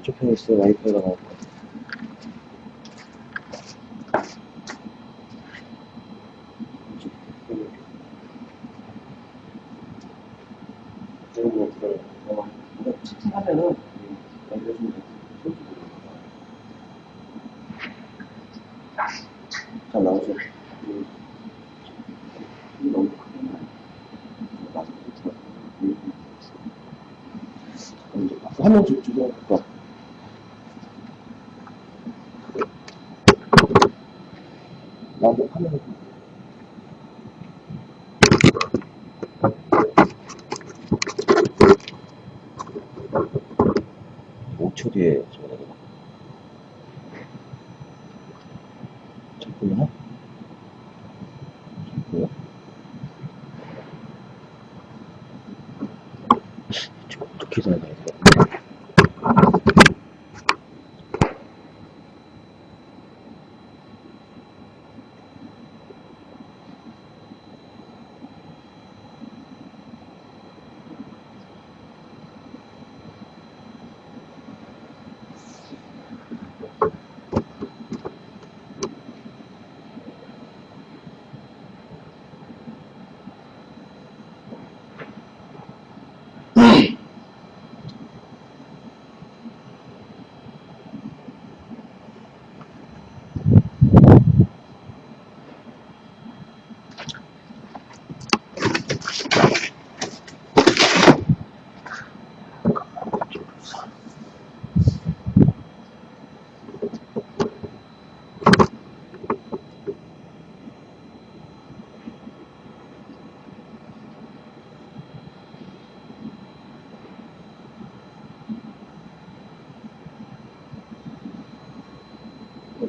이쪽 편에 있어요. 와이파이가 나올 것 같아요. 채팅하면은 연결해주면 돼요. 자, 나오죠. 너무 크구나. 이제 화면 조정할까? 나도 화면 5초 뒤에 저거 잠깐만요. 어떻게 해야 되나?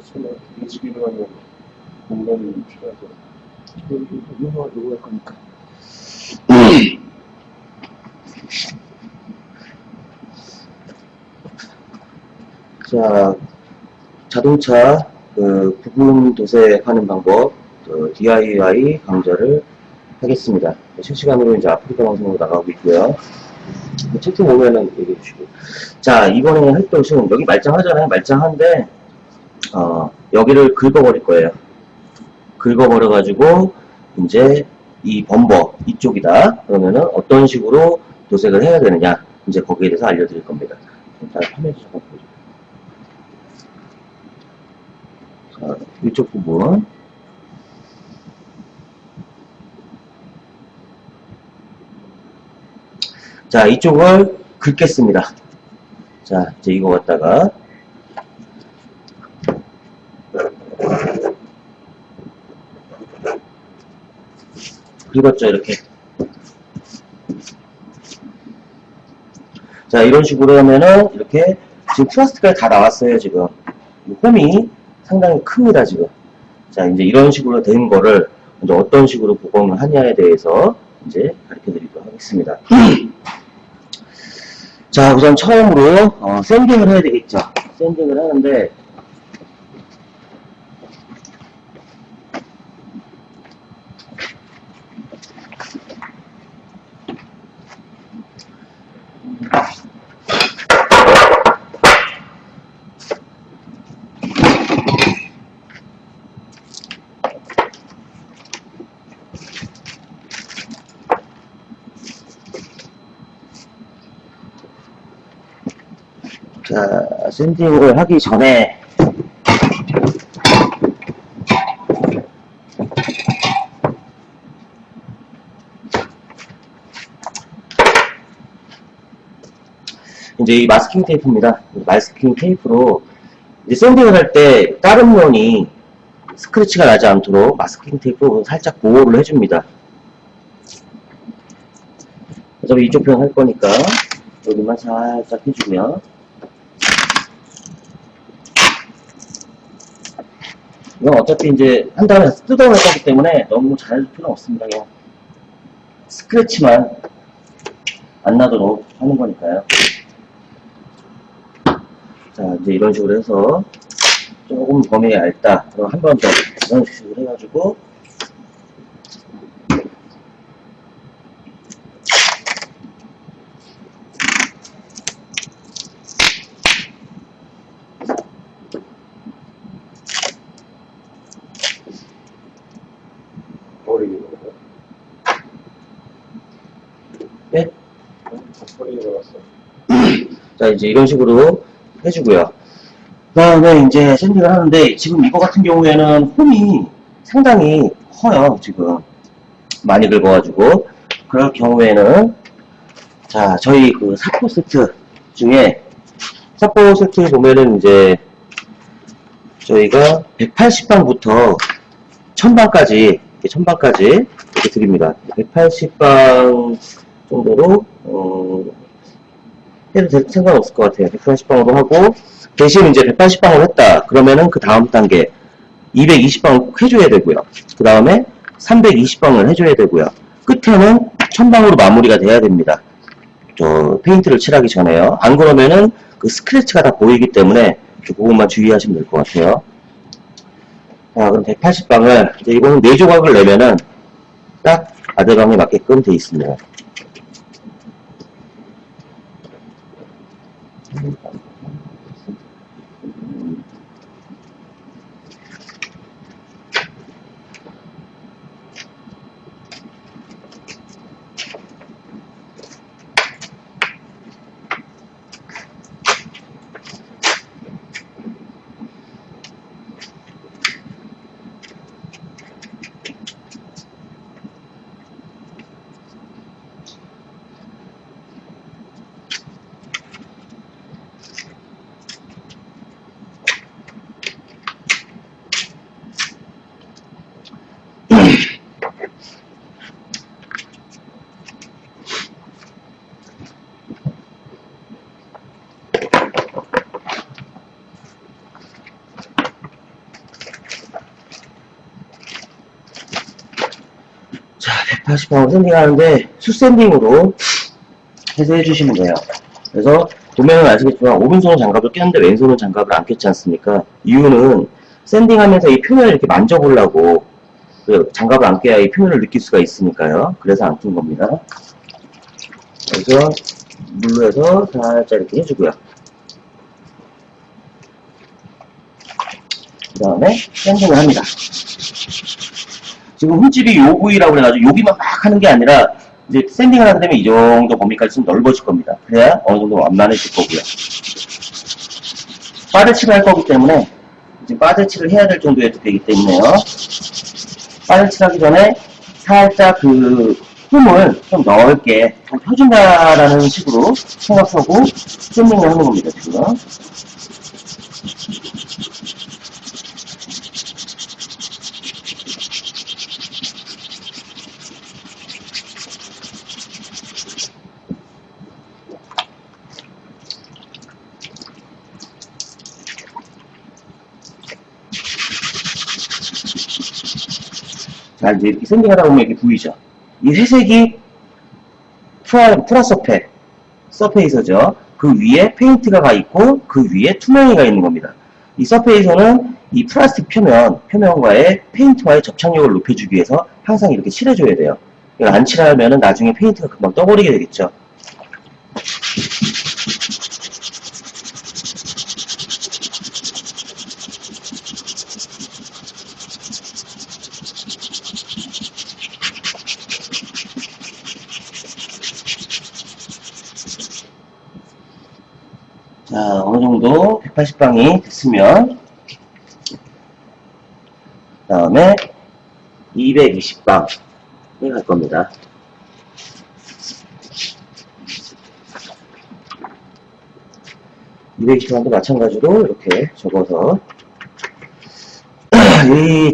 처음에 인식을 하면 공간이 필요하죠. 요거 할 거니까. 자, 자동차 부품 도색하는 방법 DIY 강좌를 하겠습니다. 실시간으로 이제 아프리카 방송으로 나가고 있고요. 채팅 오면은 얘기해 주시고. 자, 이번에 할 것은 여기 말짱하잖아요. 말짱한데 여기를 긁어버릴 거예요. 긁어버려가지고 이제 이 범버 이쪽이다. 그러면은 어떤 식으로 도색을 해야 되느냐 이제 거기에 대해서 알려드릴 겁니다. 자, 화면 잠깐 보죠. 자, 이쪽 부분. 자, 이쪽을 긁겠습니다. 자, 이제 이거 갖다가 긁었죠, 이렇게. 자, 이런 식으로 하면은 이렇게 지금 플라스틱까지 다 나왔어요, 지금. 홈이 상당히 큽니다, 지금. 자, 이제 이런 식으로 된 거를 이제 어떤 식으로 복원을 하냐에 대해서 이제 가르쳐 드리도록 하겠습니다. 자, 우선 처음으로 샌딩을 해야 되겠죠. 샌딩을 하는데 자, 샌딩을 하기 전에 이제 이 마스킹 테이프입니다. 마스킹 테이프로 이제 샌딩을 할 때 다른 면이 스크래치가 나지 않도록 마스킹 테이프로 살짝 보호를 해줍니다. 어차피 이쪽 편 할 거니까 여기만 살짝 해주고요. 이건 어차피 이제 한 다음에 뜯어낼 거기 때문에 너무 잘 해줄 필요는 없습니다. 그냥 스크래치만 안 나도록 하는 거니까요. 자, 이제 이런 식으로 해서 조금 범위가 얇다. 그럼 한 번 더 이런 식으로 해가지고 덕분에 들어갔어. 자, 이제 이런 식으로 해주고요. 그 다음에 이제 샌딩을 하는데, 지금 이거 같은 경우에는 홈이 상당히 커요, 지금. 많이 긁어가지고. 그럴 경우에는, 자, 저희 그 사포 세트 중에, 사포 세트 보면은 이제, 저희가 180방부터 1000방까지, 이렇게 드립니다. 180방 정도로, 해도 상관없을 것 같아요. 180방으로 하고, 대신 이제 180방을 했다. 그러면은 그 다음 단계 220방을 꼭 해줘야 되고요. 그 다음에 320방을 해줘야 되고요. 끝에는 1000방으로 마무리가 돼야 됩니다. 저 페인트를 칠하기 전에요. 안 그러면은 그 스크래치가 다 보이기 때문에 그것만 주의하시면 될 것 같아요. 자, 그럼 180방을 이제 이거는 4조각을 내면은 딱 아대방에 맞게끔 돼 있습니다. 자, 180방으로 샌딩하는데 숯샌딩으로 해서 해주시면 돼요. 그래서 보면은 아시겠지만 오른손은 장갑을 꼈는데 왼손은 장갑을 안 꼈지 않습니까? 이유는 샌딩하면서 이 표면을 이렇게 만져보려고 그 장갑을 안 껴야 이 표면을 느낄 수가 있으니까요. 그래서 안 낀 겁니다. 그래서 물로 해서 살짝 이렇게 해주고요. 그 다음에 샌딩을 합니다. 지금 흠집이 요 부위라고 그래가지고 여기만 막 하는 게 아니라 이제 샌딩을 하게 되면 이 정도 범위까지 좀 넓어질 겁니다. 그래야 어느 정도 완만해질 거고요. 빠들칠을 할 거기 때문에 지금 빠들칠을 해야 될 정도에 되기 때문에요. 빠들칠하기 전에 살짝 그 홈을 좀 넓게 좀 펴준다라는 식으로 생각하고 샌딩을 하는 겁니다. 지금. 자, 이제 이렇게 샌딩하다 보면 이렇게 보이죠? 이 회색이 서페이서죠. 그 위에 페인트가 가 있고, 그 위에 투명이가 있는 겁니다. 이 서페이서는 이 플라스틱 표면과의 페인트와의 접착력을 높여주기 위해서 항상 이렇게 칠해줘야 돼요. 안 칠하면은 나중에 페인트가 금방 떠버리게 되겠죠. 자, 어느 정도 180방이 됐으면 그 다음에 220방에 갈 겁니다. 220방도 마찬가지로 이렇게 접어서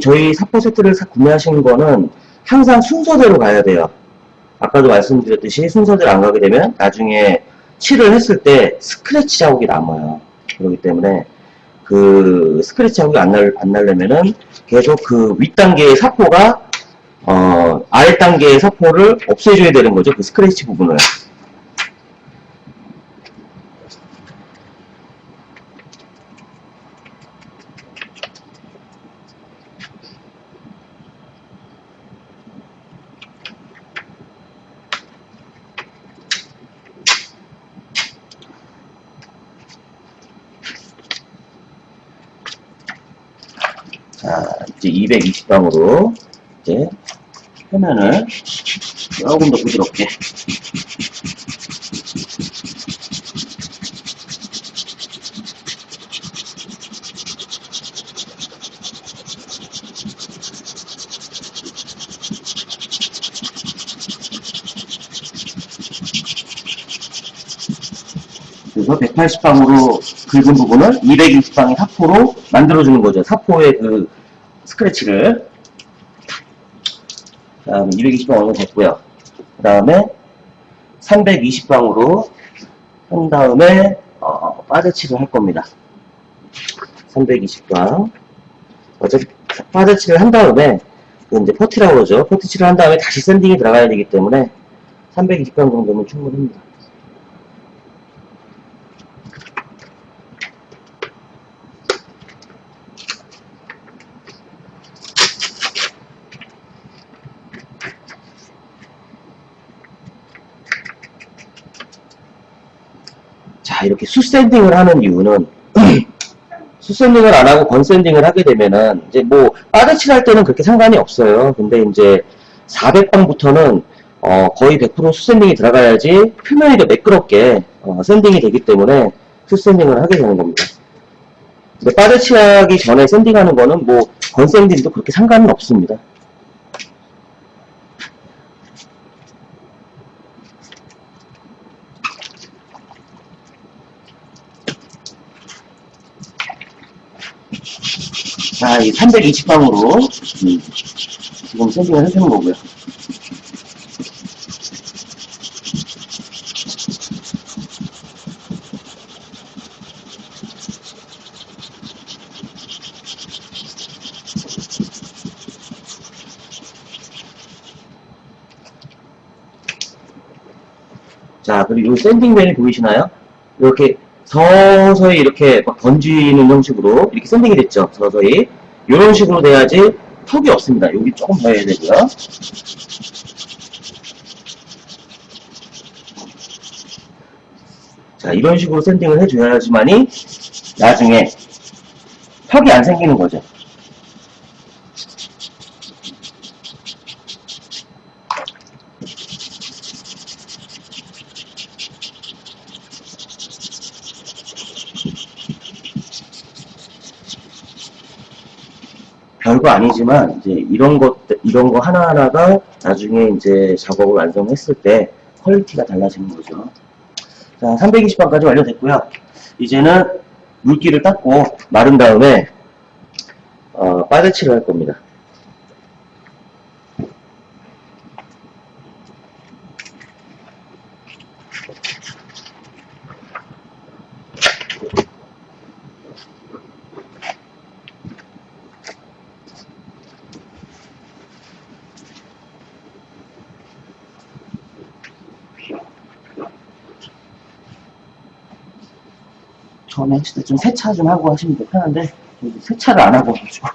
저희 사포 세트를 구매하시는 거는 항상 순서대로 가야 돼요. 아까도 말씀드렸듯이 순서대로 안 가게 되면 나중에 칠을 했을 때 스크래치 자국이 남아요. 그렇기 때문에 그 스크래치 자국이 안 나려면은 계속 그 윗단계의 사포가 아랫단계의 사포를 없애줘야 되는 거죠. 그 스크래치 부분을. 자, 이제 220방으로 이제 표면을 조금 더 부드럽게 그래서 180방으로 긁은 부분을 220방의 사포로 만들어주는 거죠. 사포의 그 스크래치를. 자, 220방 어느 정도 됐고요. 그 다음에 320방으로 한 다음에 빠져치를 할 겁니다. 320방. 어차피 빠져치를 한 다음에 이제 퍼티라고 그러죠. 퍼티치를 한 다음에 다시 샌딩이 들어가야 되기 때문에 320방 정도면 충분합니다. 자, 이렇게 숯샌딩을 하는 이유는 숯샌딩을 안 하고 건샌딩을 하게 되면은 이제 뭐 빠져칠 때는 그렇게 상관이 없어요. 근데 이제 400방부터는 거의 100% 숯샌딩이 들어가야지 표면이 더 매끄럽게 샌딩이 되기 때문에 숯샌딩을 하게 되는 겁니다. 근데 빠져치기 전에 샌딩하는 거는 뭐 건샌딩도 그렇게 상관은 없습니다. 자, 이 320방으로 지금 샌딩을 해주는 거고요. 자, 그리고 이 샌딩맨이 보이시나요? 이렇게 서서히 이렇게 막 번지는 형식으로 이렇게 샌딩이 됐죠. 서서히 이런 식으로 돼야지 턱이 없습니다. 여기 조금 더 해야 되고요. 자, 이런 식으로 샌딩을 해줘야지만이 나중에 턱이 안 생기는 거죠. 별거 아니지만 이제 이런 거 하나하나가 나중에 이제 작업을 완성했을 때 퀄리티가 달라지는 거죠. 자, 320방까지 완료됐고요. 이제는 물기를 닦고 마른 다음에 빠져치를 할 겁니다. 처음에 하실 때 좀 세차 좀 하고 하시면 더 편한데 세차를 안 하고 가지고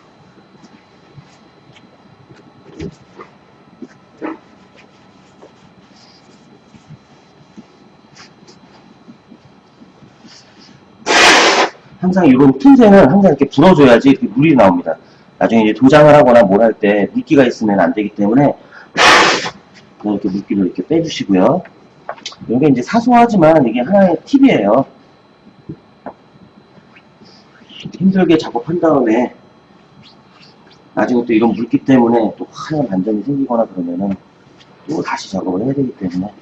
항상 이런 틈새는 항상 이렇게 불어줘야지 이렇게 물이 나옵니다. 나중에 이제 도장을 하거나 뭘 할 때 물기가 있으면 안 되기 때문에 이렇게 물기를 이렇게 빼주시고요. 이게 이제 사소하지만 이게 하나의 팁이에요. 힘들게 작업한 다음에 나중에 또 이런 물기 때문에 또 하얀 반점이 생기거나 그러면은 또 다시 작업을 해야 되기 때문에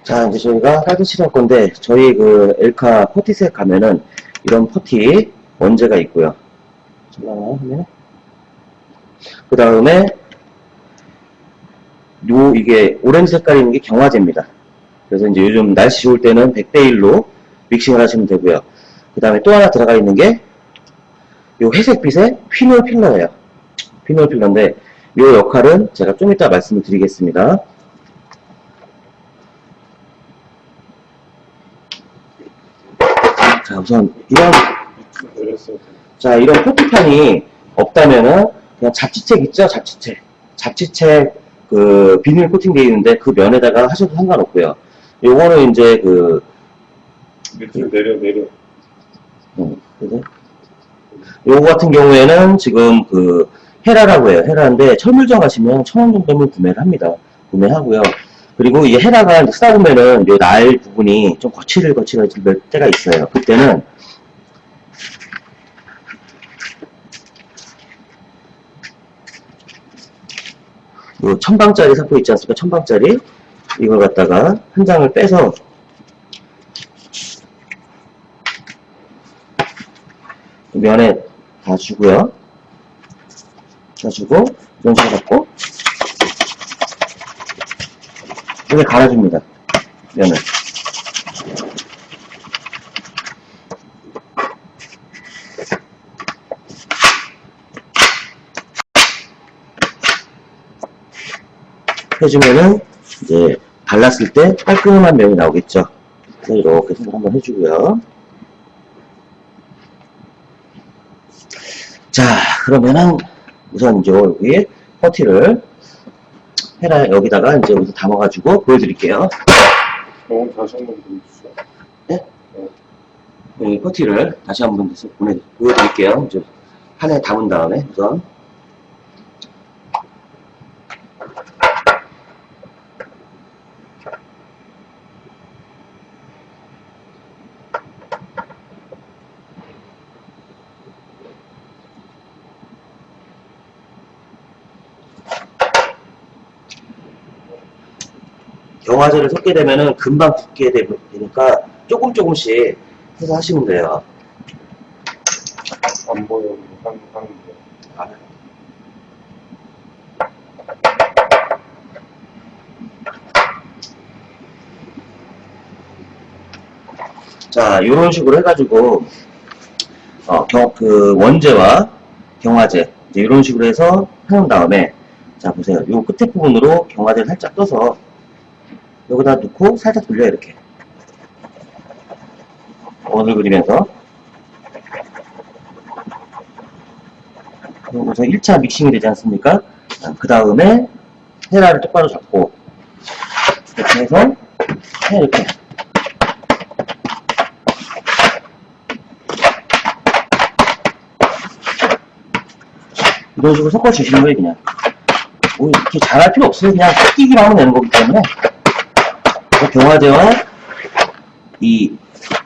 자, 이제 저희가 빠져치를 할 건데, 저희 그 엘카 퍼티셋 가면은 이런 퍼티 원재가 있고요. 잠깐만요, 화면에. 그 다음에, 이게 오렌지 색깔이 있는 게 경화제입니다. 그래서 이제 요즘 날씨 좋을 때는 100대1로 믹싱을 하시면 되고요. 그 다음에 또 하나 들어가 있는 게, 요 회색빛의 휘놀 필러예요. 피놀 필러인데 이 역할은 제가 좀 이따 말씀을 드리겠습니다. 자, 우선 내렸어요. 이런 포트판이 없다면은 그냥 잡지책 있죠? 잡지책 그 비닐 코팅되어 있는데 그 면에다가 하셔도 상관없고요. 요거는 이제 밑으로 내려. 그죠? 요거 같은 경우에는 지금 헤라라고 해요. 헤라인데 철물점 가시면 1,000원 정도면 구매를 합니다. 구매하고요. 그리고 이 헤라가 이제 쓰다 보면은 요 날 부분이 좀 거칠어질 때가 있어요. 그때는 요 1000방짜리 사포 있지 않습니까? 1000방짜리 이걸 갖다가 한 장을 빼서 면에 다 주고요. 다 주고 이런 식으로 갖고 이렇게 갈아줍니다. 면을. 해주면은 이제 발랐을 때 깔끔한 면이 나오겠죠. 그래서 이렇게 생각 한번 해주고요. 자, 그러면은 우선 이제 여기 퍼티를 헤라 여기다가 이제 우선 담아가지고 보여드릴게요. 다시 한번 보여주시죠. 네? 여기 퍼티를 다시 한번 보여드릴게요. 이제 판에 담은 다음에 우선 경화제를 섞게 되면은 금방 굳게 되니까 조금씩 해서 하시면 돼요. 안 보여. 하는데. 자, 이런 식으로 해가지고 원재와 경화제 이런 식으로 해서 해놓은 다음에 자 보세요. 요 끝에 부분으로 경화제를 살짝 떠서 여기다 넣고 살짝 돌려요. 이렇게 원을 그리면서 그래서 1차 믹싱이 되지 않습니까? 그 다음에 헤라를 똑바로 잡고 이렇게 해서 이렇게 이런 식으로 섞어주시는 거예요. 그냥 뭐 이렇게 잘할 필요 없어요. 그냥 섞이기만 하면 되는 거기 때문에 경화제와 이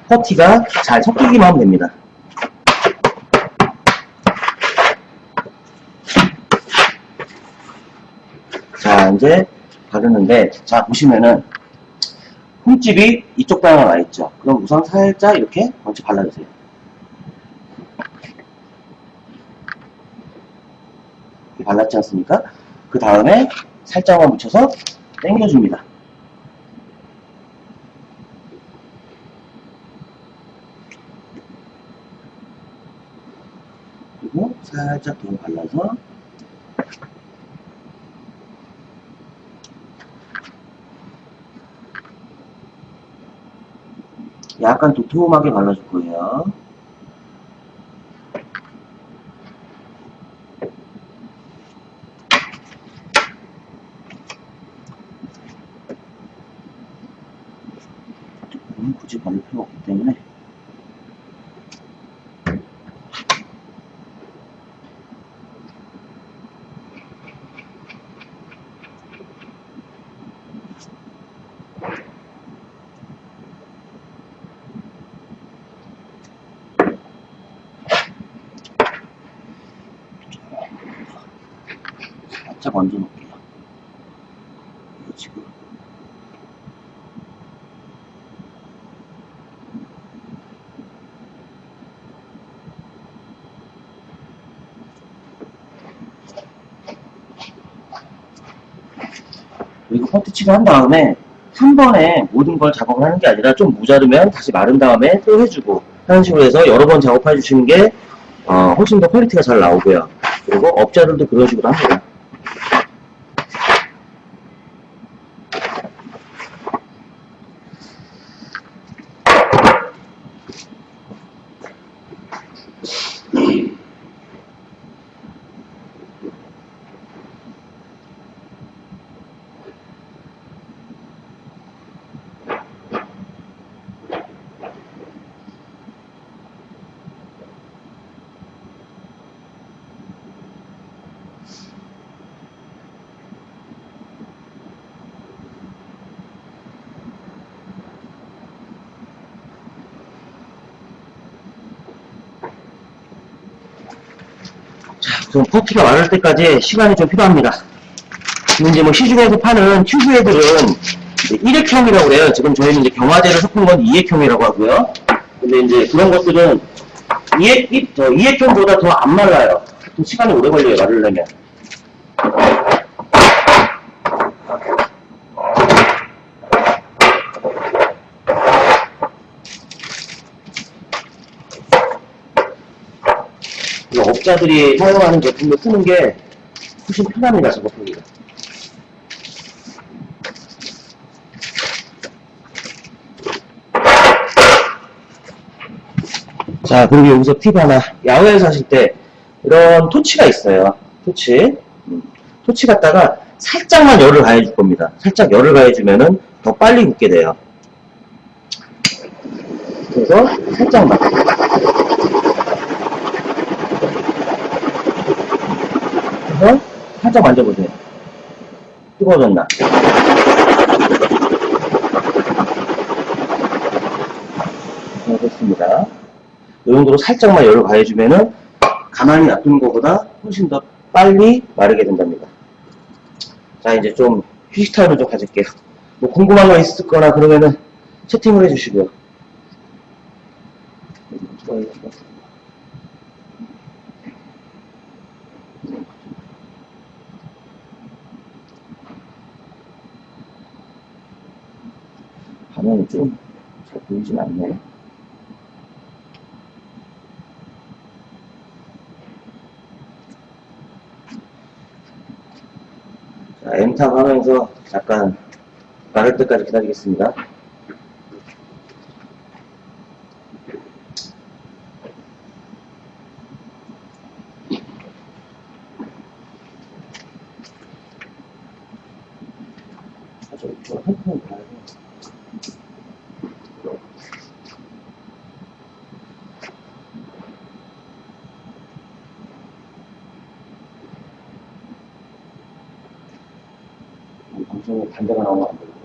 퍼티가 잘 섞이기만 하면 됩니다. 자, 이제 바르는데, 자, 보시면은, 홈집이 이쪽 방향으로 와 있죠. 그럼 우선 살짝 이렇게 먼저 발라주세요. 이렇게 발랐지 않습니까? 그 다음에 살짝만 묻혀서 당겨줍니다. 그리고 살짝 더 발라서 약간 도톰하게 발라줄 거예요. 굳이 바를 필요가 없기 때문에 살짝 얹어 놓을게요. 지금 그리고 퍼트칠을 한 다음에 한 번에 모든 걸 작업을 하는 게 아니라 좀 모자르면 다시 마른 다음에 또 해주고 하는 식으로 해서 여러 번 작업해 주시는 게 훨씬 더 퀄리티가 잘 나오고요. 그리고 업자들도 그런 식으로 합니다. 우선 퍼티가 마를 때까지 시간이 좀 필요합니다. 지금 이제 뭐 시중에서 파는 튜브헤드는 1액형이라고 그래요. 지금 저희는 이제 경화제를 섞은 건 2액형이라고 하고요. 근데 이제 그런 것들은 2액형보다 더 안 말라요. 좀 시간이 오래 걸려요, 마르려면. 업자들이 사용하는 제품을 쓰는 게 훨씬 편합니다, 작업하기가. 자, 그리고 여기서 팁 하나. 야외에서 하실 때 이런 토치가 있어요. 토치. 토치 갖다가 살짝만 열을 가해줄 겁니다. 살짝 열을 가해주면은 더 빨리 굽게 돼요. 그래서 살짝만. 그래서 살짝 만져보세요. 뜨거워졌나? 네, 됐습니다. 이 정도로 살짝만 열을 가해주면은 가만히 놔두는 것보다 훨씬 더 빨리 마르게 된답니다. 자, 이제 좀 휴식 타임을 좀 가질게요. 뭐 궁금한 거 있을 거나 그러면은 채팅을 해주시고요. 화면이 좀 잘 보이진 않네. 자, M탑 하면서 잠깐 마를 때까지 기다리겠습니다. 저 핸드폰 봐야 돼. 방송에 반대가 나오면 안 되고.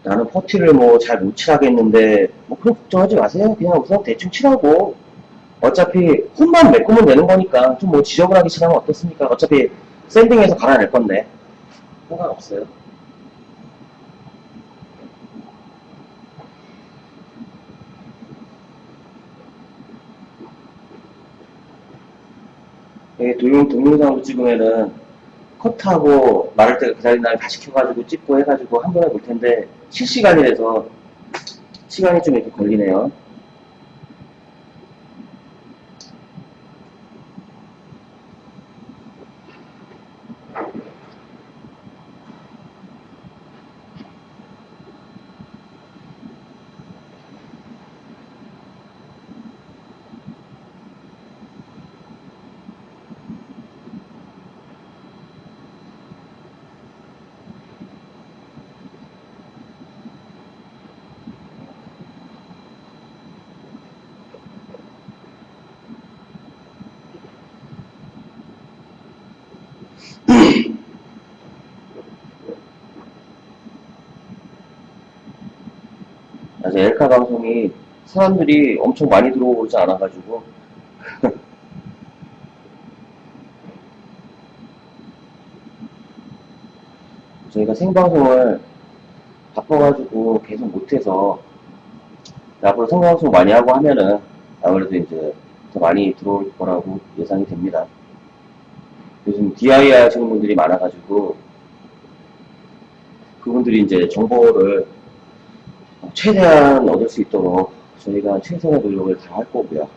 나는 퍼티를 뭐 잘 못 칠하겠는데 뭐 그런 걱정하지 마세요. 그냥 우선 대충 칠하고 어차피 홈만 메꾸면 되는 거니까 좀 뭐 지저분하게 칠하면 어떻습니까? 어차피 샌딩해서 갈아낼 건데 상관없어요. 이게 동영상으로 찍으면은 컷하고 마를 때 기다린 다음에 다시 켜가지고 찍고 해가지고 한 번에 볼 텐데 실시간이라서 시간이 좀 이렇게 걸리네요. 아직 엘카 방송이 사람들이 엄청 많이 들어오지 않아가지고 저희가 생방송을 바빠가지고 계속 못해서 앞으로 생방송 많이 하고 하면은 아무래도 이제 더 많이 들어올 거라고 예상이 됩니다. 요즘 DIY 하시는 분들이 많아가지고 그분들이 이제 정보를 최대한 얻을 수 있도록 저희가 최선의 노력을 다 할 거고요.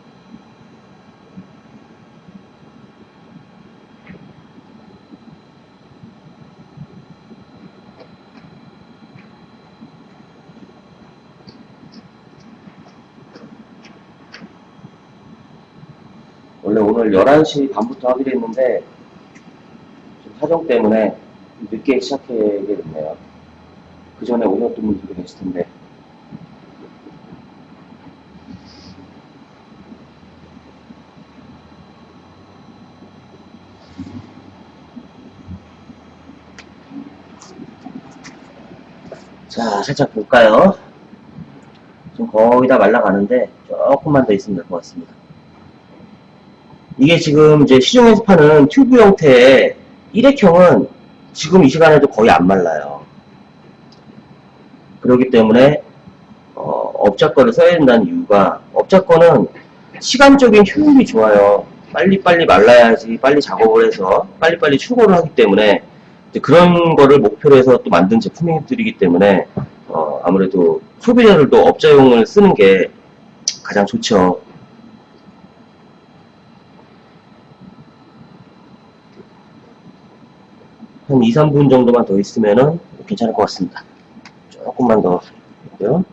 원래 오늘 11시 반부터 하기로 했는데 좀 사정 때문에 늦게 시작하게 됐네요. 그 전에 오셨던 분들도 계실 텐데. 자, 살짝 볼까요? 지금 거의 다 말라가는데 조금만 더 있으면 될 것 같습니다. 이게 지금 이제 시중에서 파는 튜브 형태의 일회형은 지금 이 시간에도 거의 안 말라요. 그렇기 때문에 업자 거를 써야 된다는 이유가, 업자 거는 시간적인 효율이 좋아요. 빨리빨리 말라야지 빨리 작업을 해서 빨리빨리 출고를 하기 때문에 이제 그런 거를 목표로 해서 또 만든 제품들이기 때문에 아무래도 소비자들도 업자용을 쓰는 게 가장 좋죠. 한 2, 3분 정도만 더 있으면은 괜찮을 것 같습니다. 조금만 더 할게요.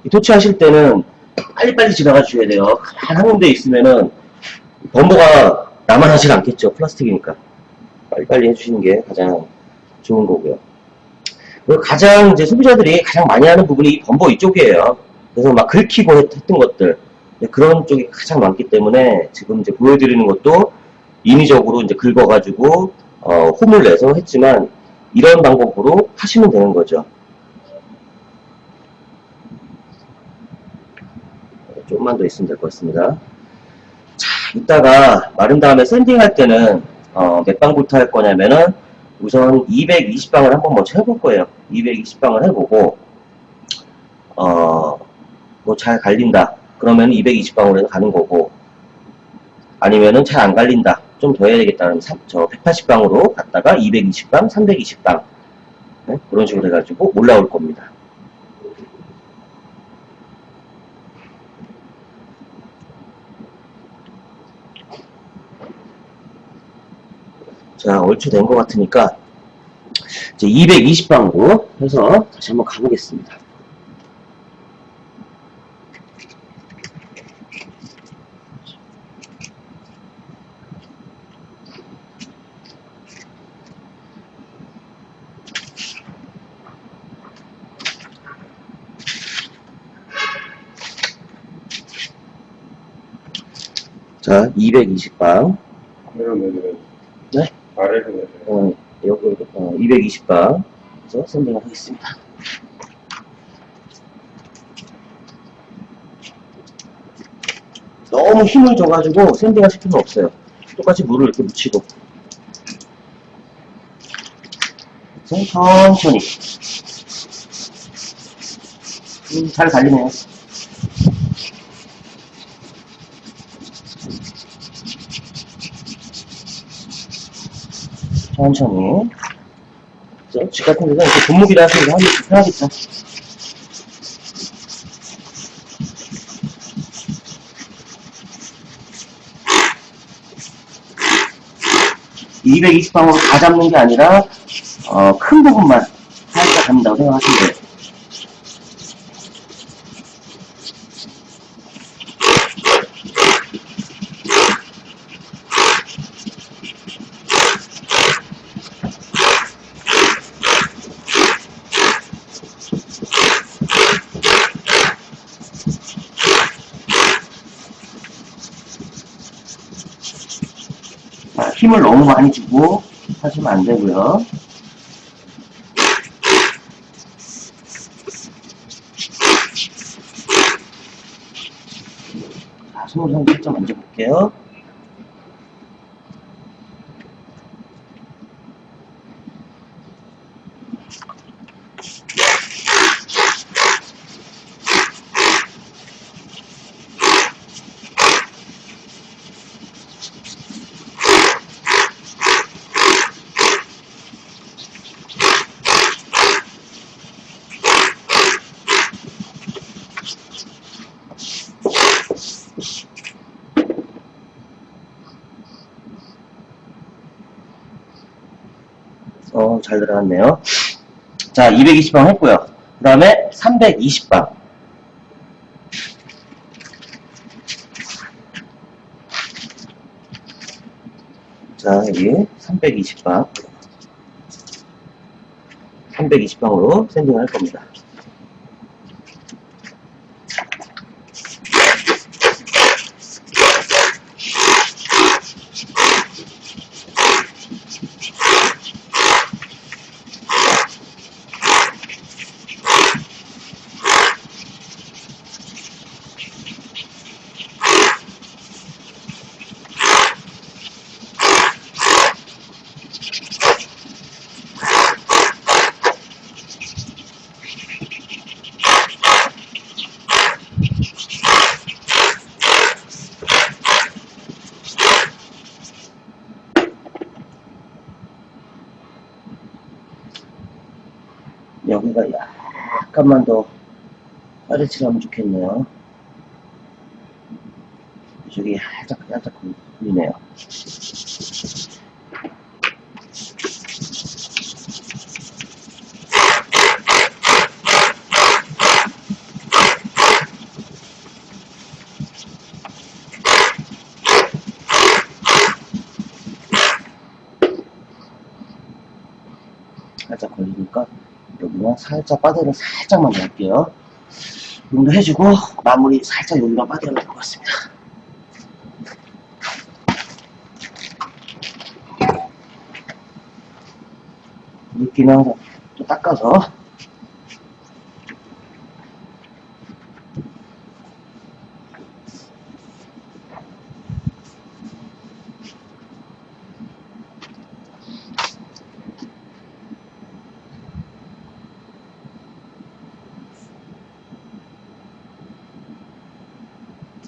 이 토치하실 때는 빨리빨리 지나가 주셔야 돼요. 가만 한 군데 있으면은 범버가 나만 하질 않겠죠. 플라스틱이니까. 빨리빨리 해주시는 게 가장 좋은 거고요. 그리고 가장 이제 소비자들이 가장 많이 하는 부분이 이 범버 이쪽이에요. 그래서 막 긁히고 했던 것들. 그런 쪽이 가장 많기 때문에 지금 이제 보여드리는 것도 인위적으로 이제 긁어가지고, 홈을 내서 했지만 이런 방법으로 하시면 되는 거죠. 조금만 더 있으면 될 것 같습니다. 자, 이따가 마른 다음에 샌딩할 때는 몇 방부터 할 거냐면은 우선 220방을 한번 먼저 해볼 거예요. 220방을 해보고 뭐 잘 갈린다 그러면 220방으로 해서 가는 거고, 아니면은 잘 안 갈린다 좀 더 해야 되겠다 그러면 180방으로 갔다가 220방, 320방 네? 그런 식으로 해가지고 올라올 겁니다. 자, 얼추 된 것 같으니까 이제 220방으로 해서 다시 한번 가보겠습니다. 자, 220방. 아래로 내려요. 네? 아래로 내려요. 여기 220방 해서 샌딩을 하겠습니다. 너무 힘을 줘가지고 샌딩 하실 필요는 없어요. 똑같이 물을 이렇게 묻히고 천천히 잘 갈리네요. 천천히. 집 같은 데서 이렇게 분무기를 하시면 하기 편하겠죠. (220방으로) 다 잡는 게 아니라 큰 부분만 살짝 잡는다고 생각하시면 돼요. 힘을 너무 많이 주고 하시면 안 되고요. 자, 손으로 살짝 만져볼게요. 잘 들어갔네요. 자, 220방 했고요. 그 다음에 320방. 자, 여기 320방. 320방으로 샌딩을 할 겁니다. 여기가 약간만 더 빠르치하면 좋겠네요. 저기 살짝 걸리네요. 살짝 걸리니까 여기만 살짝 빠데를 살짝만 넣을게요. 이 정도 해주고 마무리 살짝 여기만 빠데를 넣을 것 같습니다. 물기는 항상 또 닦아서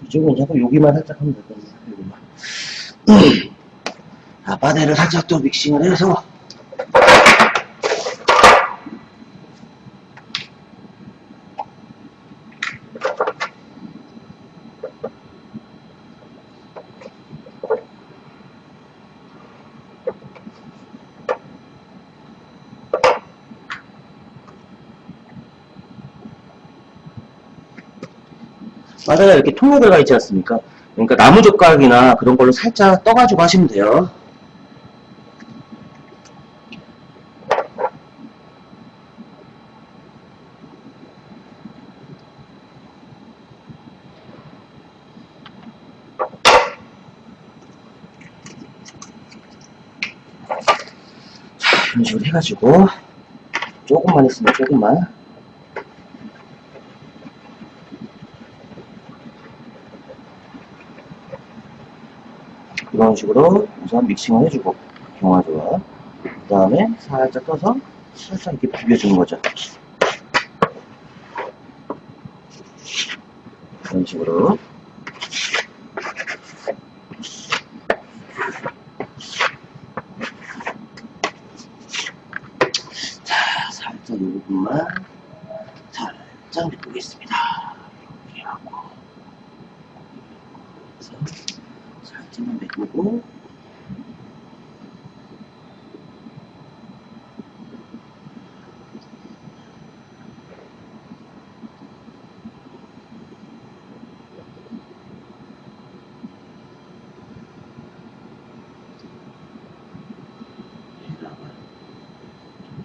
이쪽은 자꾸 여기만 살짝 하면 되거든요. 여기만. 아, 바데를 살짝 또 믹싱을 해서 바데가 이렇게 통에 들어가 있지 않습니까? 그러니까 나무젓가락이나 그런 걸로 살짝 떠가지고 하시면 돼요. 자, 이런 식으로 해가지고 조금만 했으면 조금만 이런 식으로 우선 믹싱을 해주고 경화조와 그 다음에 살짝 떠서 살짝 이렇게 비벼주는 거죠. 이런 식으로 자, 살짝 이 부분만 살짝 메꾸겠습니다. 이렇게 하고 그래서 살짝만 메꾸고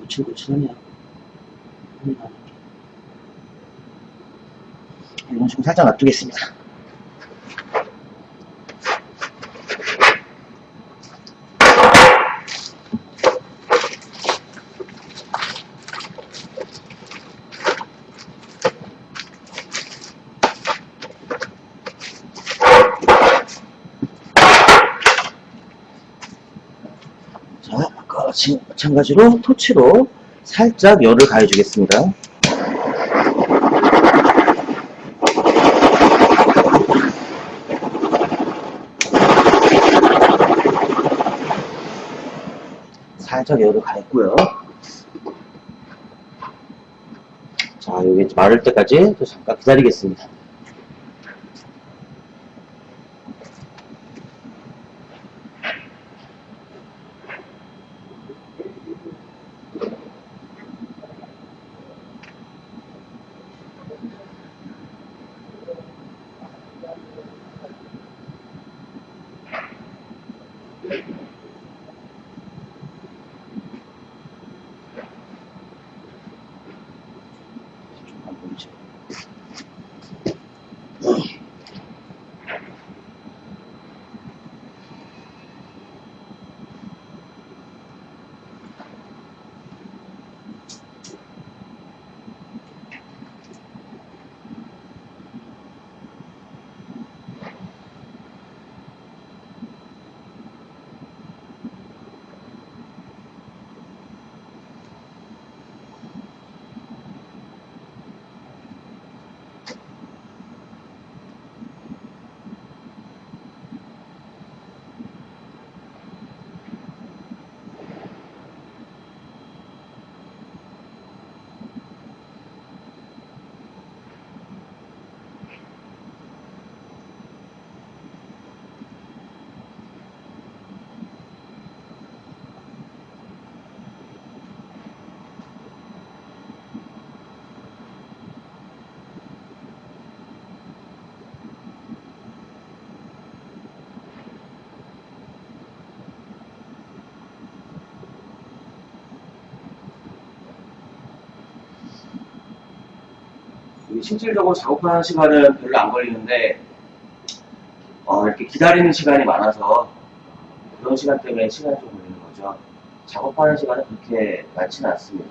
고칠고칠하냐 이런 식으로 살짝 놔두겠습니다. 자, 아까 마찬가지로 토치로 살짝 열을 가해주겠습니다. 살짝 열을 가했고요. 자, 여기 마를 때까지 또 잠깐 기다리겠습니다. 실질적으로 작업하는 시간은 별로 안 걸리는데 이렇게 기다리는 시간이 많아서 그런 시간 때문에 시간이 좀 걸리는 거죠. 작업하는 시간은 그렇게 많지는 않습니다.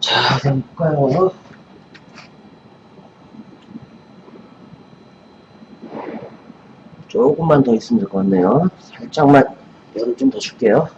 자, 그럼 볼까요? 조금만 더 있으면 될 것 같네요. 살짝만 열을 좀 더 줄게요.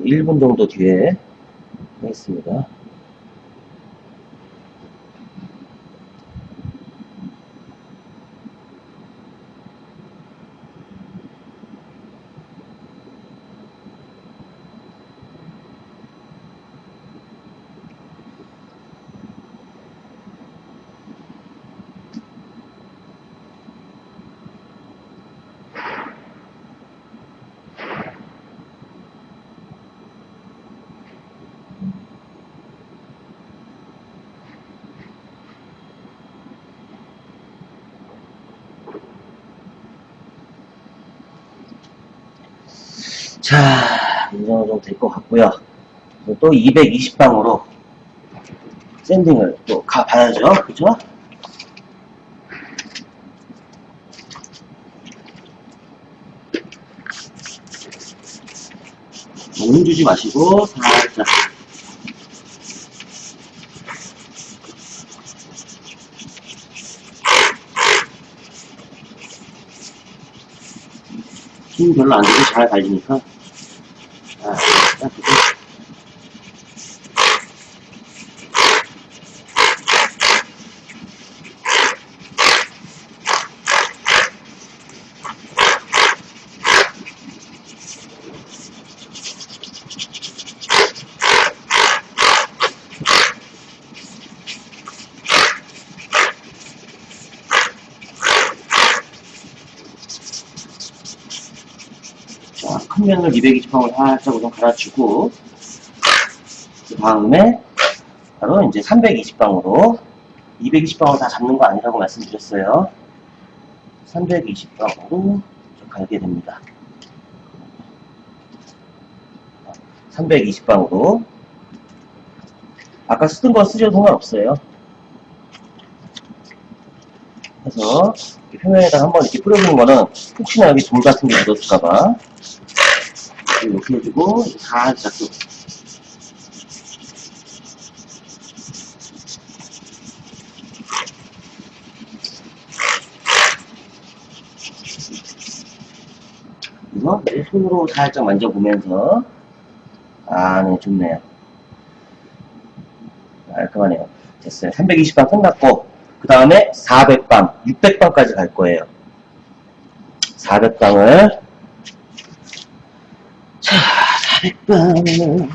1분 정도 뒤에 하겠습니다. 자, 이 정도 될 것 같고요. 또 220방으로 샌딩을 또 가봐야죠. 그죠? 힘주지 마시고 살짝 힘 별로 안 주고 잘 갈리니까 딱 그죠? 자, 큰 면을 220방울 살짝 우선 갈아주고, 그 다음에 바로 이제 320방으로 220방울 다 잡는 거 아니라고 말씀드렸어요. 320방으로 좀 갈게 됩니다. 320방으로 아까 쓰던 거 쓰셔도 상관없어요. 그래서 표면에다가 한번 이렇게 뿌려주는 거는 혹시나 여기 돌 같은 게 묻었을까봐 이렇게 해주고 살짝 또 그래서 내 손으로 살짝 만져보면서 네, 좋네요. 깔끔하네요. 됐어요. 320방 끝났고 그 다음에 400방, 600방까지 갈 거예요. 400방을 자, 400방을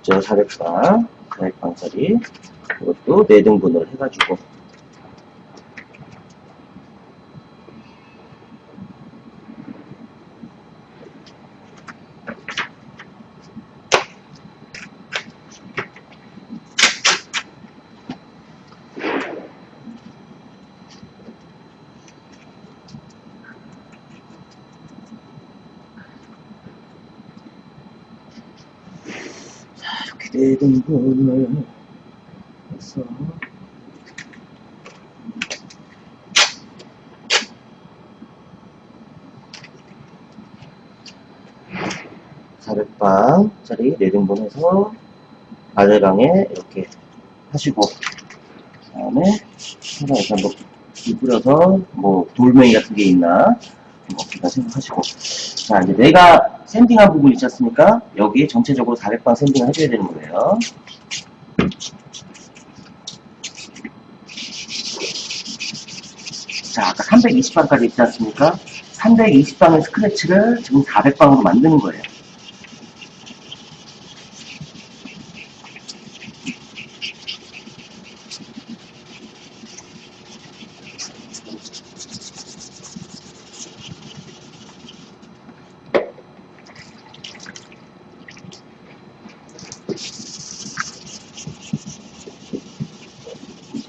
저 400방, 400방짜리 이것도 4등분을 해가지고 이렇게 4등분을 해서 400방짜리 4등분 해서 아래방에 이렇게 하시고 그 다음에 해서 뭐 뿌려서 뭐 돌멩이 같은 게 있나 이렇게 생각하시고 자 이제 내가 샌딩한 부분 있지 않습니까? 여기에 전체적으로 400방 샌딩을 해줘야 되는 거예요. 자 아까 320방까지 있지 않습니까? 320방의 스크래치를 지금 400방으로 만드는 거예요.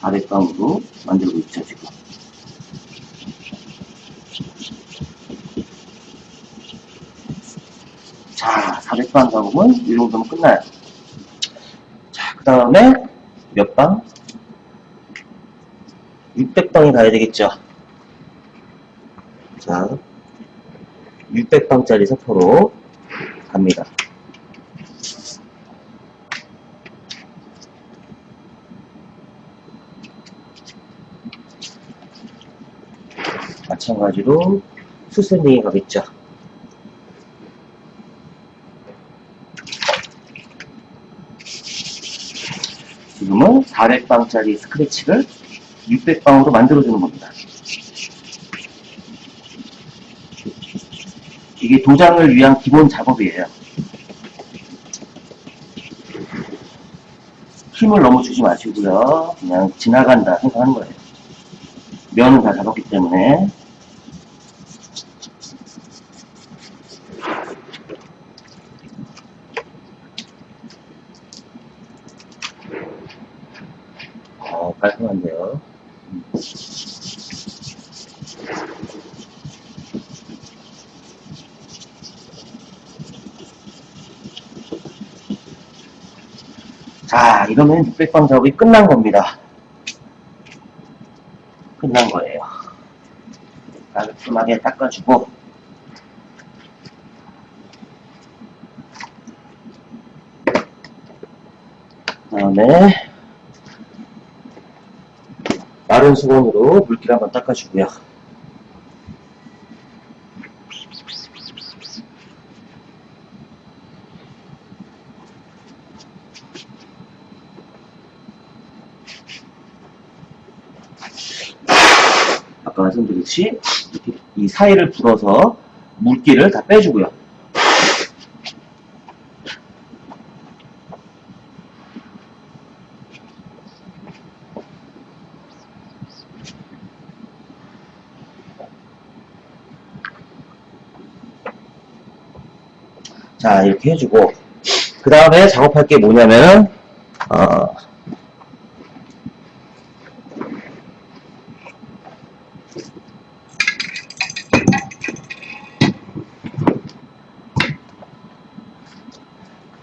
아랫방으로 만들고 있죠, 지금. 자, 400방 작업은 이 정도면 끝나요. 자, 그 다음에 몇 방? 600방이 가야 되겠죠. 자, 600방짜리 서포로 갑니다. 마찬가지로 수샌딩이 가겠죠. 지금은 400방짜리 스크래치를 600방으로 만들어주는 겁니다. 이게 도장을 위한 기본 작업이에요. 힘을 너무 주지 마시고요. 그냥 지나간다 생각하는 거예요. 면은 다 잡았기 때문에. 깔끔한데요. 자, 이러면 600방 작업이 끝난 겁니다. 끝난 거예요. 깔끔하게 닦아주고, 그 다음에 마른 수건으로 물기를 한번 닦아주고요. 아까 말씀드렸듯이 이렇게 이 사이를 불어서 물기를 다 빼주고요. 자, 이렇게 해주고, 그 다음에 작업할 게 뭐냐면,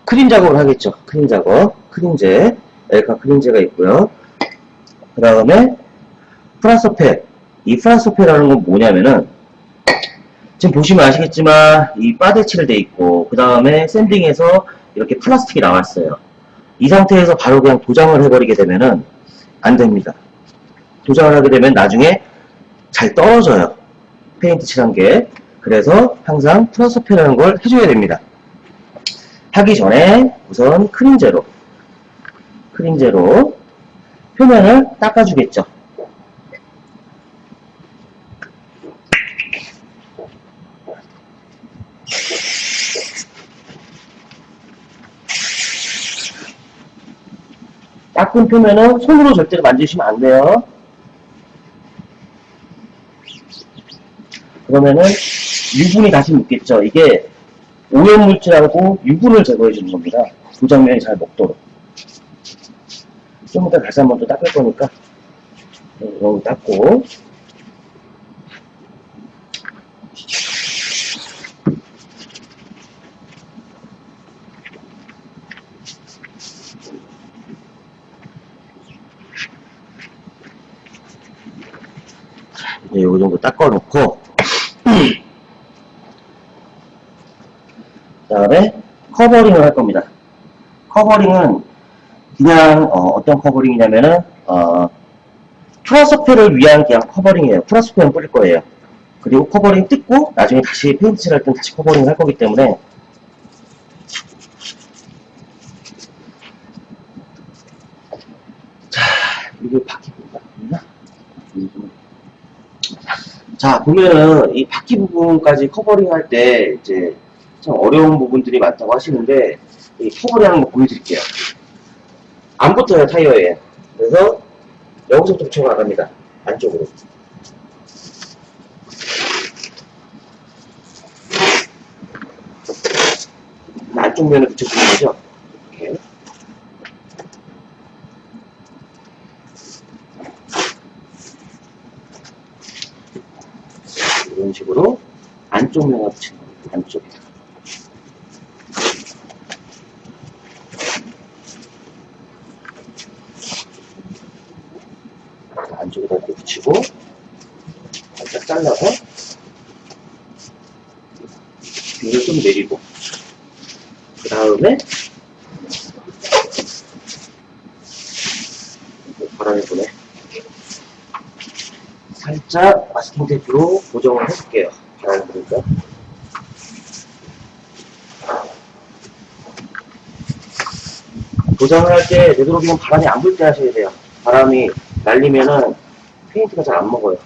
크림 작업을 하겠죠. 크림 작업. 크림제. 엘카 크림제가 있고요. 그 다음에, 프라서페. 이 프라서페라는 건 뭐냐면은, 지금 보시면 아시겠지만 이 바데칠 돼 있고 그 다음에 샌딩해서 이렇게 플라스틱이 나왔어요. 이 상태에서 바로 그냥 도장을 해버리게 되면은 안 됩니다. 도장을 하게 되면 나중에 잘 떨어져요. 페인트 칠한 게. 그래서 항상 프라서페라는 걸 해줘야 됩니다. 하기 전에 우선 크림제로 표면을 닦아주겠죠. 닦은 표면은 손으로 절대로 만지시면 안 돼요. 그러면은 유분이 다시 묻겠죠. 이게 오염물질하고 유분을 제거해 주는 겁니다. 도장면이 잘 먹도록. 좀 이따 다시 한번 또 닦을 거니까 이거 닦고, 이제 요 정도 닦아놓고, 그 다음에 커버링을 할 겁니다. 커버링은 그냥 어떤 커버링이냐면은 프라서페를 위한 그냥 커버링이에요. 프라서페만 뿌릴 거예요. 그리고 커버링 뜯고 나중에 다시 페인트 칠할 땐 다시 커버링을 할 거기 때문에, 자, 이게 바퀴 부분이나 자, 보면은 이 바퀴 부분까지 커버링 할 때 이제 참 어려운 부분들이 많다고 하시는데, 이 커버링 하는 거 보여드릴게요. 안 붙어요, 타이어에. 그래서 여기서부터 붙여 나갑니다. 안쪽으로. 안쪽 면을 붙여주는 거죠. 이렇게. 이런 식으로 안쪽 면을 붙이는 겁니다. 안쪽에. 안쪽에다 이렇게 붙이고 살짝 잘라서 빙을 좀 내리고, 그 다음에 바람이 부네. 살짝 마스킹 테이프로 고정을 해줄게요. 그러니까. 도장을 할 때 되도록이면 바람이 안 불 때 하셔야 돼요. 바람이 날리면은 페인트가 잘 안 먹어요.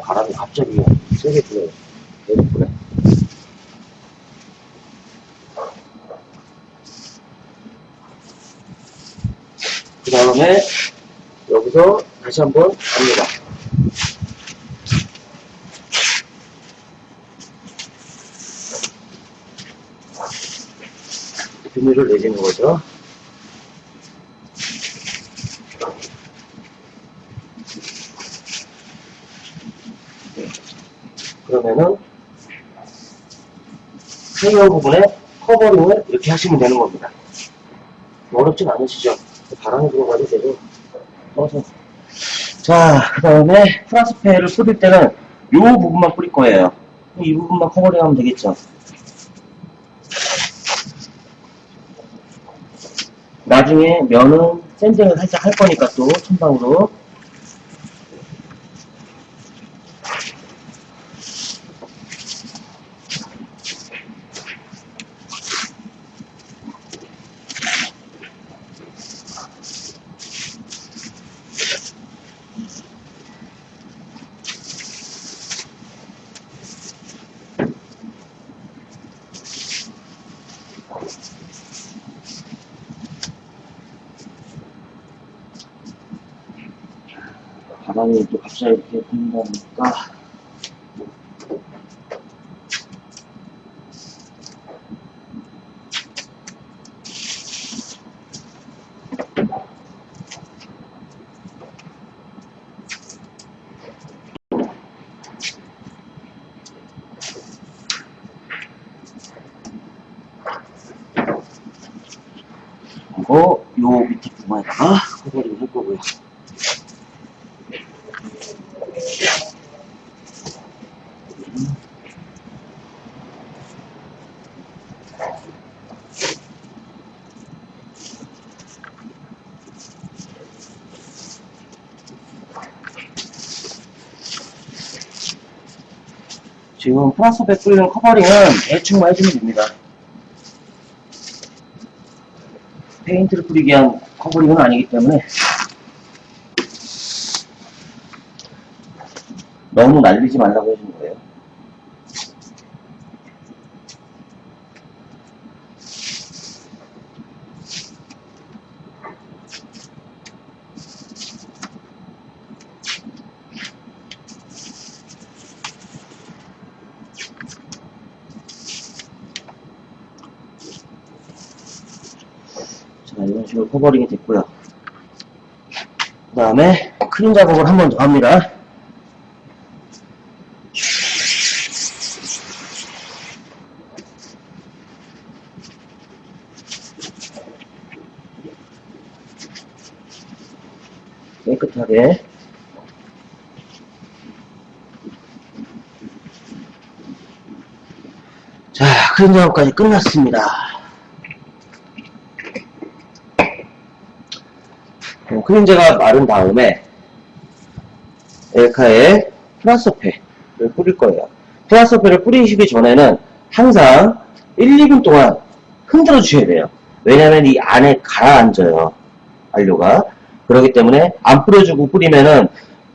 바람이 갑자기 세게 불어요. 계속 불어요. 그 다음에 여기서 다시 한번 갑니다. 비닐을 내리는 거죠. 그러면은 타이어 부분에 커버링을 이렇게 하시면 되는 겁니다. 어렵진 않으시죠? 바람이 들어가도 되고. 자, 그 다음에 프라스페를 뿌릴 때는 이 부분만 뿌릴 거예요. 이 부분만 커버링 하면 되겠죠. 나중에 면은 샌딩을 살짝 할 거니까 또 첨방으로. 바람이 또 갑자기 이렇게 분다니까. 그리고 요 밑에 부분에다가 커버링을 할 거고요. 지금 프라스백 뿌리는 커버링은 대충만 해주면 됩니다. 페인트를 뿌리기 위한 커버링은 아니기 때문에 너무 날리지 말라고 해주는 거예요. 자, 이런 식으로 커버링이 됐고요. 그 다음에 크림 작업을 한 번 더 합니다. 깨끗하게. 자, 크림 작업까지 끝났습니다. 크림제가 마른 다음에 엘카에 프라서페를 뿌릴 거예요. 프라서페를 뿌리시기 전에는 항상 1, 2분 동안 흔들어 주셔야 돼요. 왜냐면 이 안에 가라앉아요. 안료가. 그렇기 때문에 안 뿌려주고 뿌리면은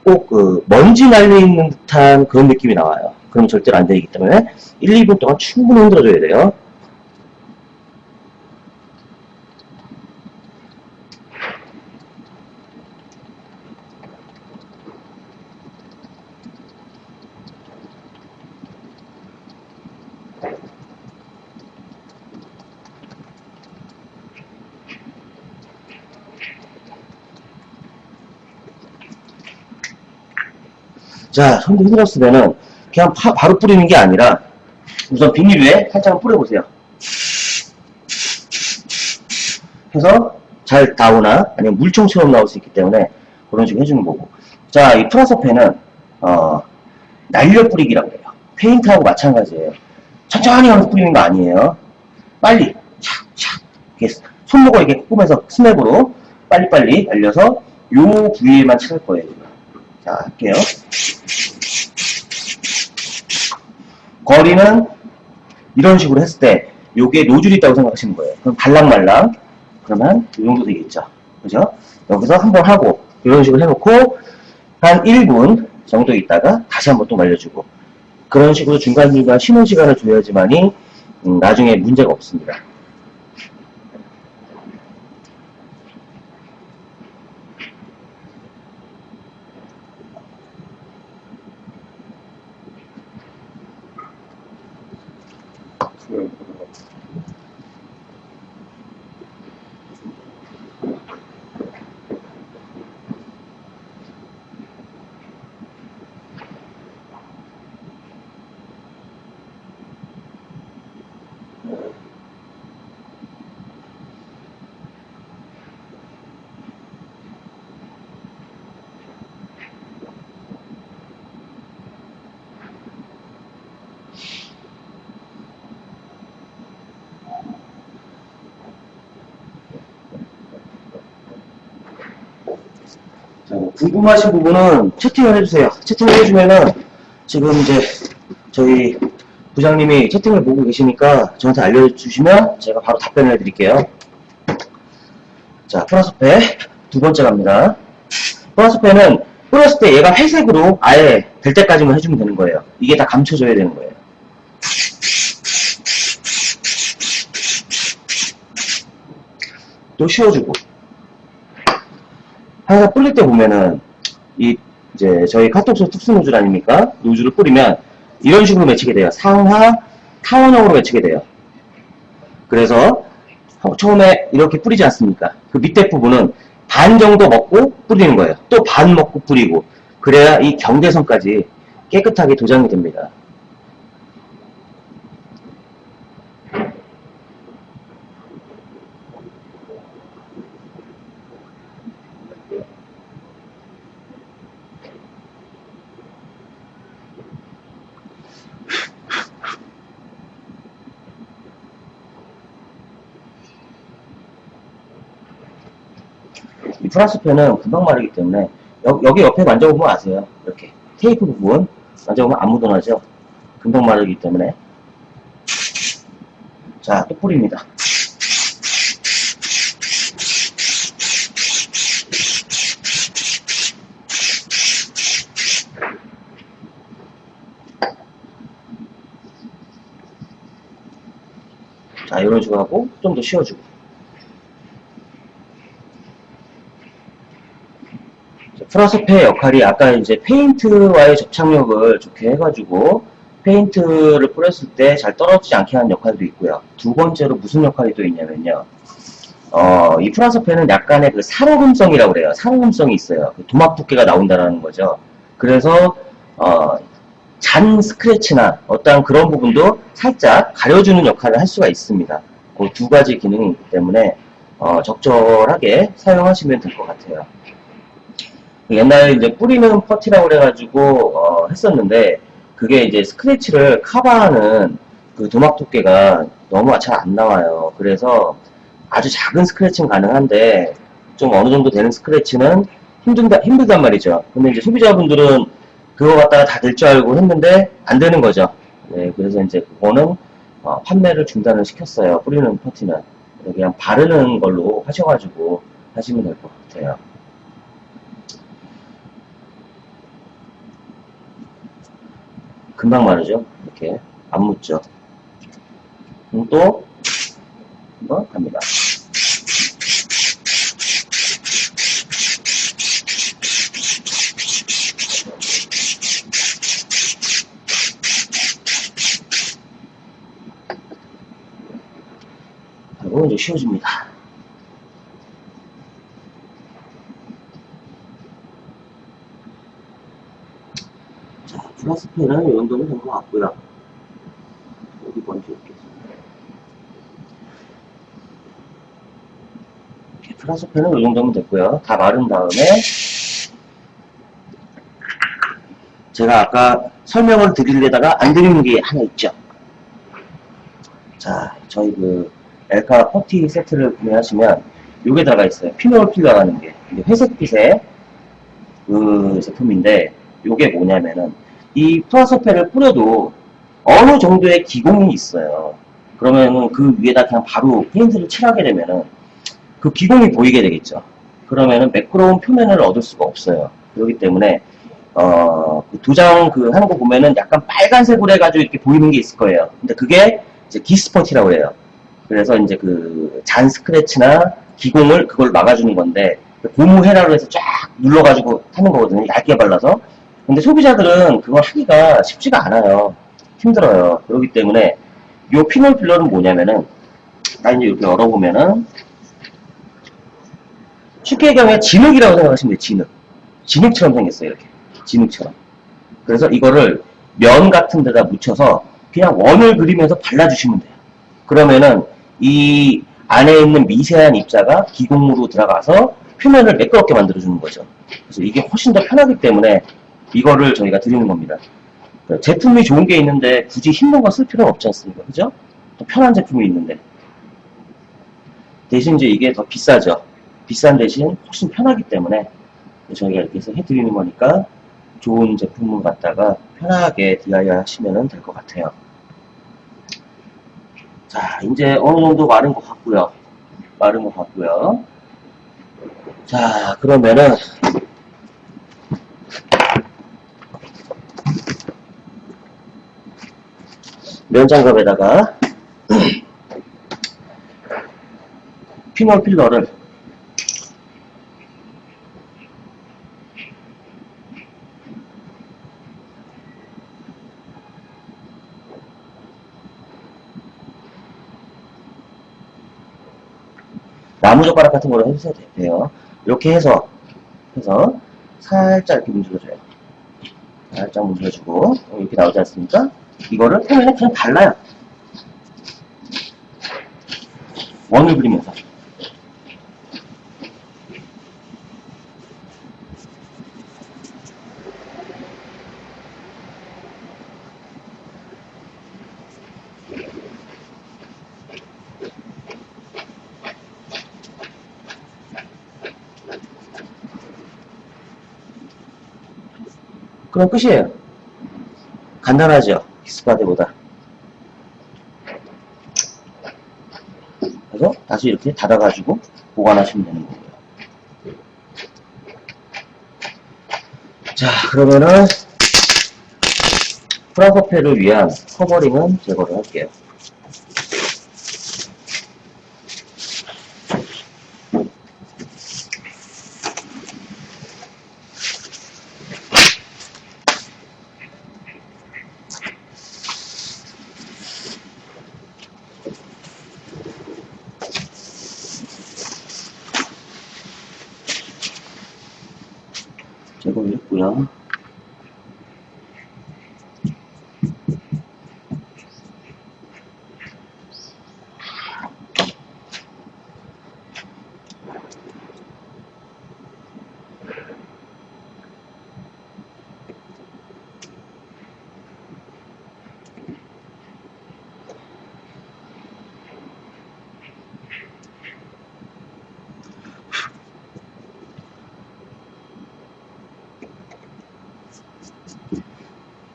꼭 그 먼지 날려있는 듯한 그런 느낌이 나와요. 그럼 절대로 안 되기 때문에 1, 2분 동안 충분히 흔들어줘야 돼요. 자, 손도 흔들었으면은 그냥 바로 뿌리는 게 아니라 우선 비닐 위에 살짝 뿌려보세요. 해서 잘 나오나 아니면 물총처럼 나올 수 있기 때문에 그런 식으로 해주는 거고. 자, 이 프라서페는 날려 뿌리기라고 해요. 페인트하고 마찬가지예요. 천천히 하면서 뿌리는 거 아니에요. 빨리 촥촥 이렇게 손목을 이렇게 꼼꼼해서 스냅으로 빨리빨리 날려서 요 부위에만 칠 거예요. 지금. 자, 할게요. 거리는 이런 식으로 했을 때 요게 노즐이 있다고 생각하시는 거예요. 그럼 발랑말랑 그러면 이 정도 되겠죠. 그죠? 여기서 한번 하고 이런 식으로 해놓고 한 1분 정도 있다가 다시 한번 또 말려주고 그런 식으로 중간중간 쉬는 시간을 줘야지만이 나중에 문제가 없습니다. 자, 궁금하신 부분은 채팅을 해주세요. 채팅을 해주면은 지금 이제 저희 부장님이 채팅을 보고 계시니까 저한테 알려주시면 제가 바로 답변을 해드릴게요. 자, 플라스페 두 번째 갑니다. 플라스페는 뿌렸을 때 얘가 회색으로 아예 될 때까지만 해주면 되는 거예요. 이게 다 감춰져야 되는 거예요. 또 씌워주고. 항상 뿌릴 때 보면은 이제 저희 카톡소 특수 노즐 아닙니까? 노즐을 뿌리면 이런 식으로 맺히게 돼요. 상하 타원형으로 맺히게 돼요. 그래서 처음에 이렇게 뿌리지 않습니까? 그 밑에 부분은 반 정도 먹고 뿌리는 거예요. 또 반 먹고 뿌리고 그래야 이 경계선까지 깨끗하게 도장이 됩니다. 이 플라스펜은 금방 마르기 때문에 여기 옆에 만져보면 아세요. 이렇게 테이프 부분 만져보면 안 묻어나죠. 금방 마르기 때문에. 자, 또 뿌립니다. 자, 이런 식으로 하고 좀 더 씌워주고. 플라스페의 역할이 아까 이제 페인트와의 접착력을 좋게 해가지고 페인트를 뿌렸을 때 잘 떨어지지 않게 하는 역할도 있고요. 두 번째로 무슨 역할이 또 있냐면요. 이 플라스페는 약간의 그 살얼음성이라고 그래요. 살얼음성이 있어요. 그 도막 두께가 나온다는 거죠. 그래서 잔 스크래치나 어떠한 그런 부분도 살짝 가려주는 역할을 할 수가 있습니다. 그 두 가지 기능이 있기 때문에 적절하게 사용하시면 될 것 같아요. 옛날에 이제 뿌리는 퍼티라고 그래가지고 했었는데 그게 이제 스크래치를 커버하는 그 도막 두께가 너무 잘 안 나와요. 그래서 아주 작은 스크래치는 가능한데 좀 어느 정도 되는 스크래치는 힘들단 말이죠. 근데 이제 소비자분들은 그거 갖다가 다 될 줄 알고 했는데 안 되는 거죠. 네, 그래서 이제 그거는 판매를 중단을 시켰어요. 뿌리는 퍼티는 그냥 바르는 걸로 하셔가지고 하시면 될 것 같아요. 금방 마르죠? 이렇게 안 묻죠? 또 한번 갑니다. 그리고 이제 씌워줍니다. 플라스펜은 이 정도면 된 것 같고요. 어디 먼저 있겠습니다. 플라스펜은 이 정도면 됐고요. 다 마른 다음에 제가 아까 설명을 드리려다가 안 드리는 게 하나 있죠. 자, 저희 그 엘카 퍼티 세트를 구매하시면 요게 들어가 있어요. 피놀 필러라는 게 이게 회색빛의 그 제품인데, 요게 뭐냐면은 이 프라서페를 뿌려도 어느 정도의 기공이 있어요. 그러면은 그 위에다 그냥 바로 페인트를 칠하게 되면은 그 기공이 보이게 되겠죠. 그러면은 매끄러운 표면을 얻을 수가 없어요. 그렇기 때문에 그 도장 그 하는 거 보면은 약간 빨간색으로 해가지고 이렇게 보이는 게 있을 거예요. 근데 그게 이제 기스펀치라고 해요. 그래서 이제 그 잔 스크래치나 기공을 그걸 막아주는 건데, 고무 헤라로 해서 쫙 눌러가지고 하는 거거든요. 얇게 발라서. 근데 소비자들은 그걸 하기가 쉽지가 않아요. 힘들어요. 그렇기 때문에 요 피놀 필러는 뭐냐면은, 나 이제 이렇게 열어보면은 쉽게 얘기하면 진흙이라고 생각하시면 돼요. 진흙처럼 생겼어요. 이렇게 진흙처럼. 그래서 이거를 면 같은 데다 묻혀서 그냥 원을 그리면서 발라주시면 돼요. 그러면은 이 안에 있는 미세한 입자가 기공으로 들어가서 표면을 매끄럽게 만들어주는 거죠. 그래서 이게 훨씬 더 편하기 때문에 이거를 저희가 드리는 겁니다. 제품이 좋은 게 있는데 굳이 힘든 거 쓸 필요는 없지 않습니까? 그죠? 또 편한 제품이 있는데. 대신 이제 이게 더 비싸죠. 비싼 대신 훨씬 편하기 때문에 저희가 이렇게 해서 해드리는 거니까 좋은 제품을 갖다가 편하게 DIY 하시면 될 것 같아요. 자, 이제 어느 정도 마른 것 같고요. 자, 그러면은 면장갑에다가 피놀 필러를 나무젓가락 같은 거로 해주셔도 돼요. 이렇게 해서 살짝 이렇게 문질러줘요. 살짝 문질러주고 이렇게 나오지 않습니까? 이거를 표면에 그냥 발라요. 원을 그리면서. 그럼 끝이에요. 간단하죠? 기스바디보다. 그래서 다시 이렇게 닫아가지고 보관하시면 되는 거고요. 자, 그러면은 프라서페를 위한 커버링은 제거를 할게요. 제거를 했고요.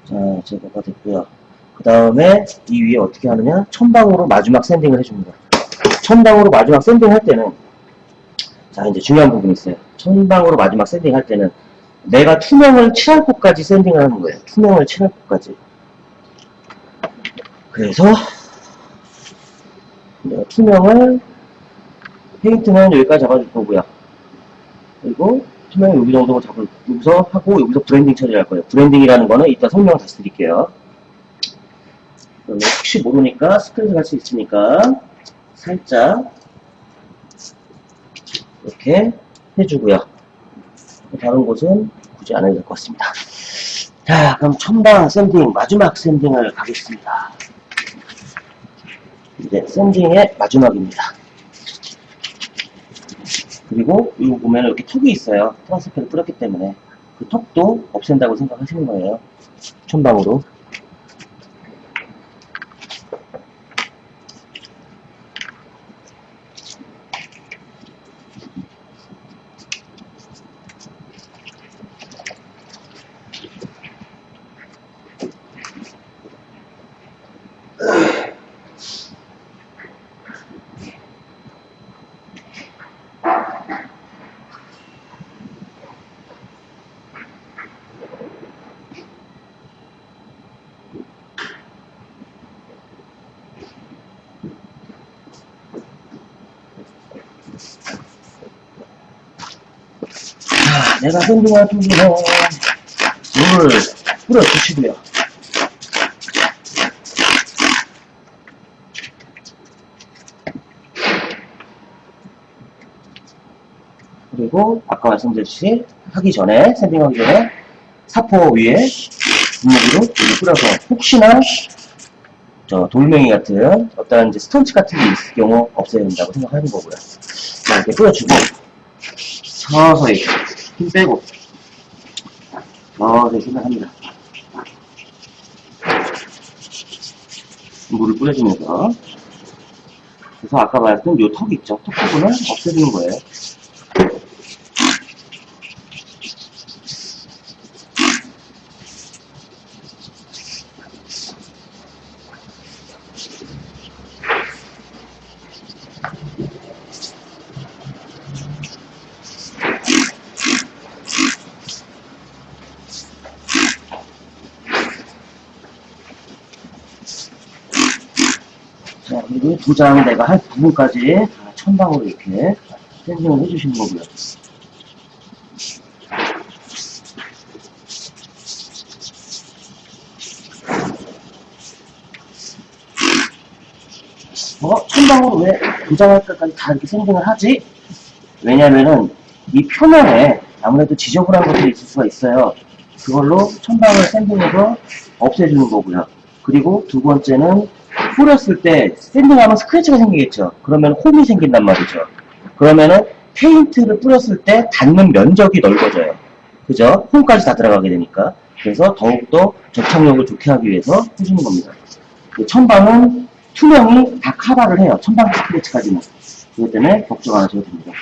자, 제거가 됐고요. 그 다음에 이 위에 어떻게 하느냐? 첨방으로 마지막 샌딩을 해줍니다. 첨방으로 마지막 샌딩 할 때는, 자, 이제 중요한 부분이 있어요. 첨방으로 마지막 샌딩 할 때는 내가 투명을 칠할 곳까지 샌딩을 하는 거예요. 투명을 칠할 곳까지. 그래서 내가 투명을, 페인트는 여기까지 잡아줄 거고요. 그리고 투명을 여기 정도 여기서 하고 여기서 브랜딩 처리를 할 거예요. 브랜딩이라는 거는 이따 설명 다시 드릴게요. 그러면 혹시 모르니까 스크래치 갈 수 있으니까 살짝 이렇게 해주고요. 다른 곳은 굳이 안 해도 될 것 같습니다. 자, 그럼 첨방 샌딩, 마지막 샌딩을 가겠습니다. 이제 샌딩의 마지막입니다. 그리고 이거 보면 이렇게 턱이 있어요. 트라스펜을 뿌렸기 때문에. 그 턱도 없앤다고 생각하시는 거예요. 천방으로. 자, 내가 샌딩할 부분은 물을 뿌려주시고요. 그리고 아까 말씀드렸듯이 하기 전에, 샌딩하기 전에 사포 위에 분무기로 물을 뿌려서 혹시나 저 돌멩이 같은 어떤 이제 스톤치 같은 게 있을 경우 없애야 된다고 생각하는 거고요. 자, 이렇게 뿌려주고 서서히 힘 빼고 서서히 생각합니다. 물을 뿌려주면서 그래서 아까 말했던 요 턱 있죠? 턱 부분을 없애주는 거예요. 자, 그리고 도장 내가 할 부분까지 다 천방으로 이렇게 샌딩을 해주시는 거고요. 천방으로 왜 도장할 때까지 다 이렇게 샌딩을 하지? 왜냐면은 이 표면에 아무래도 지저분한 것들이 있을 수가 있어요. 그걸로 천방을 샌딩해서 없애주는 거고요. 그리고 두 번째는 뿌렸을 때 샌딩하면 스크래치가 생기겠죠. 그러면 홈이 생긴단 말이죠. 그러면은 페인트를 뿌렸을 때 닿는 면적이 넓어져요. 그죠? 홈까지 다 들어가게 되니까. 그래서 더욱더 접착력을 좋게 하기 위해서 해주는 겁니다. 천방은 투명이 다 커버를 해요. 천방 스크래치까지는. 그것 때문에 걱정 안 하셔도 됩니다.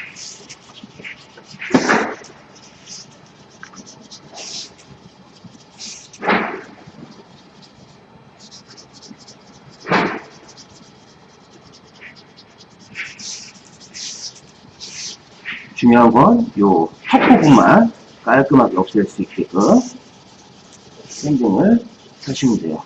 중요한 건 요 턱 부분만 깔끔하게 없앨 수 있게끔 샌딩을 하시면 돼요.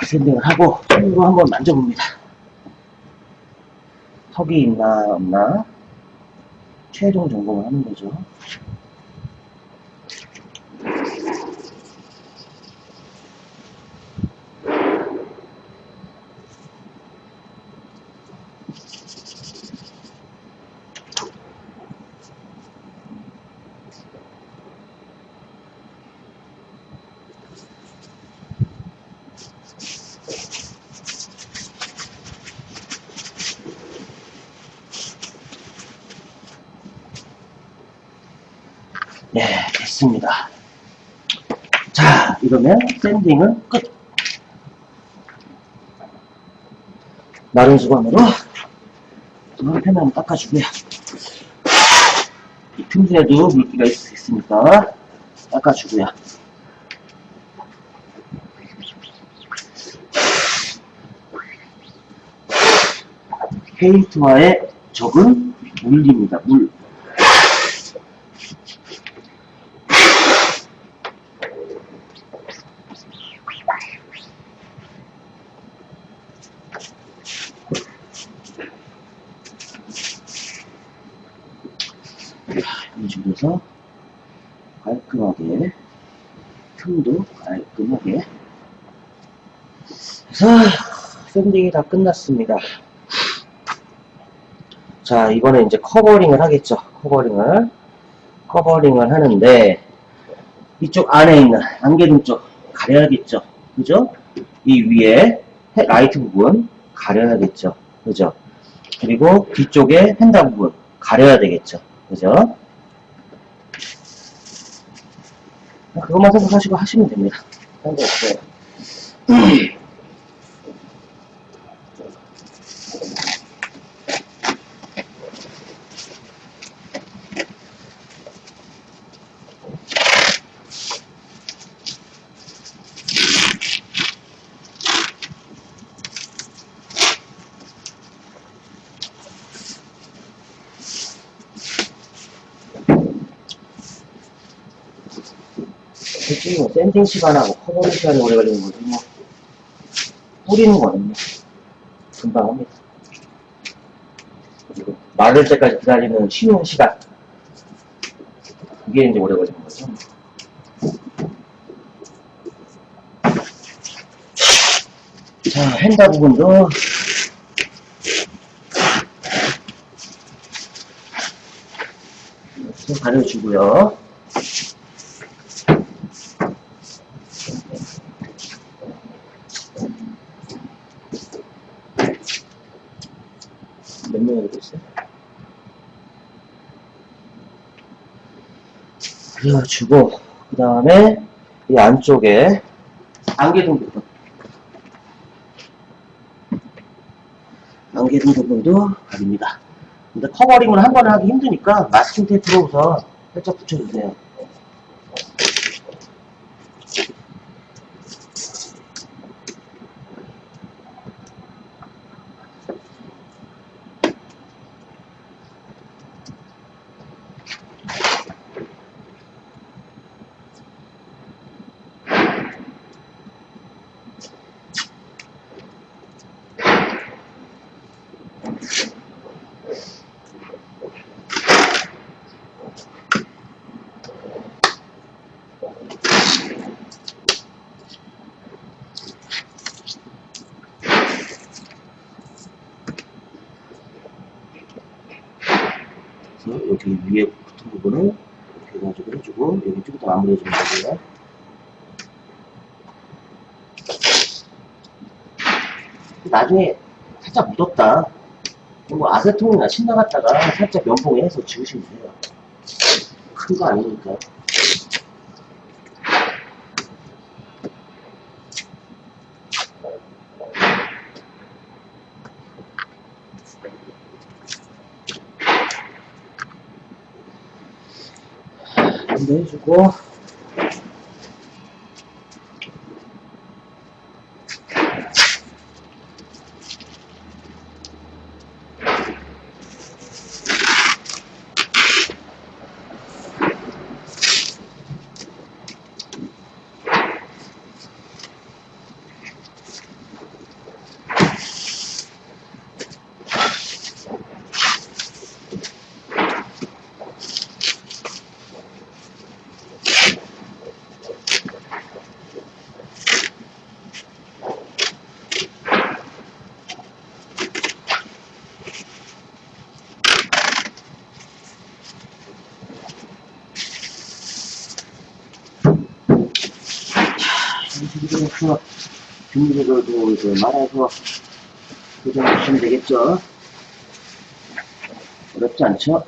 샌딩을 하고 손으로 한번 만져봅니다. 턱이 있나 없나 최종 점검을 하는 거죠. 네, 됐습니다. 자, 이거 이러면 샌딩은 끝. 마른 수건으로 한 펜을 한번 닦아주고요. 이 틈새도 물기가 있을 수 있으니까 닦아주고요. 페인트와의 적은 물입니다. 물. 이런 식으로 해서 깔끔하게, 틈도 깔끔하게 해서 샌딩이 다 끝났습니다. 자, 이번에 이제 커버링을 하겠죠. 커버링을 하는데, 이쪽 안에 있는 안개등 쪽 가려야겠죠. 그죠? 이 위에 라이트 부분 가려야겠죠. 그죠? 그리고 뒤쪽에 펜다 부분 가려야 되겠죠. 그죠? 그것만 생각하시고 하시면 됩니다. 상관없어요. 솔직히 뭐 샌딩 시간하고 커버링 시간이 오래 걸리는 거지 뭐 뿌리는 거는 뭐 금방 합니다. 그리고 마를 때까지 기다리는 쉬는 시간 그게 이제 오래 걸리는 거죠. 자, 핸다 부분도 좀 가려주고요. 몇 명이 됐어요? 그려주고, 그 다음에 이 안쪽에 안개등 부분도 가립니다. 근데 커버링을 한 번에 하기 힘드니까 마스킹 테이프로 우선 살짝 붙여주세요. 여기 위에 붙은 부분을 이렇게 해가지고 해주고 여기 좀더 마무리해주면 되고요. 나중에 살짝 묻었다. 뭐 아세톤이나 신 나갔다가 살짝 면봉에 해서 지우시면 돼요. 큰 거 아니니까. 해주고 이렇게 빗물로도 이제 말아서 고정해주시면 되겠죠. 어렵지 않죠?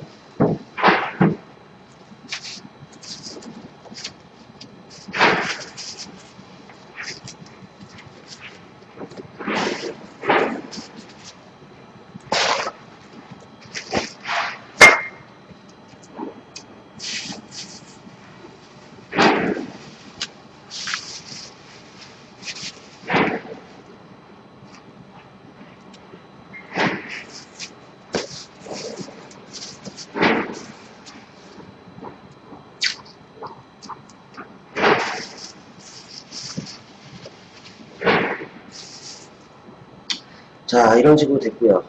자, 이런 식으로 됐고요.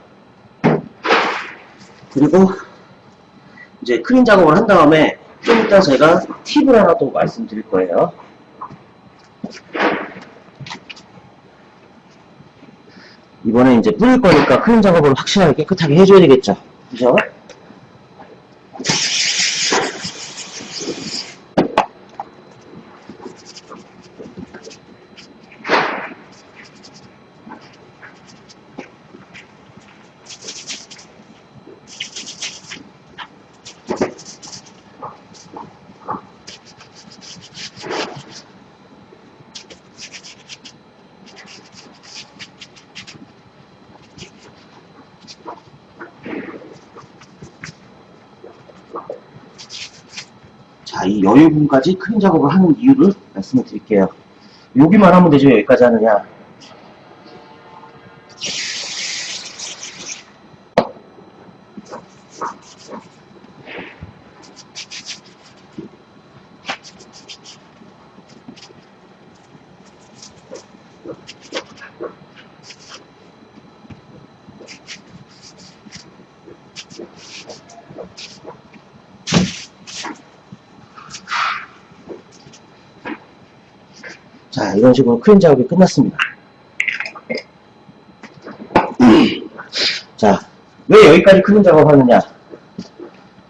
그리고 이제 크린 작업을 한 다음에 좀 이따 제가 팁을 하나 또 말씀드릴 거예요. 이번에 이제 뿌릴 거니까 크린 작업을 확실하게 깨끗하게 해줘야 되겠죠. 그죠? 자, 이 여유 부분까지 크린 작업을 하는 이유를 말씀을 드릴게요. 여기만 하면 되죠. 여기까지 하느냐. 자, 이런 식으로 크린 작업이 끝났습니다. 자, 왜 여기까지 크린 작업하느냐?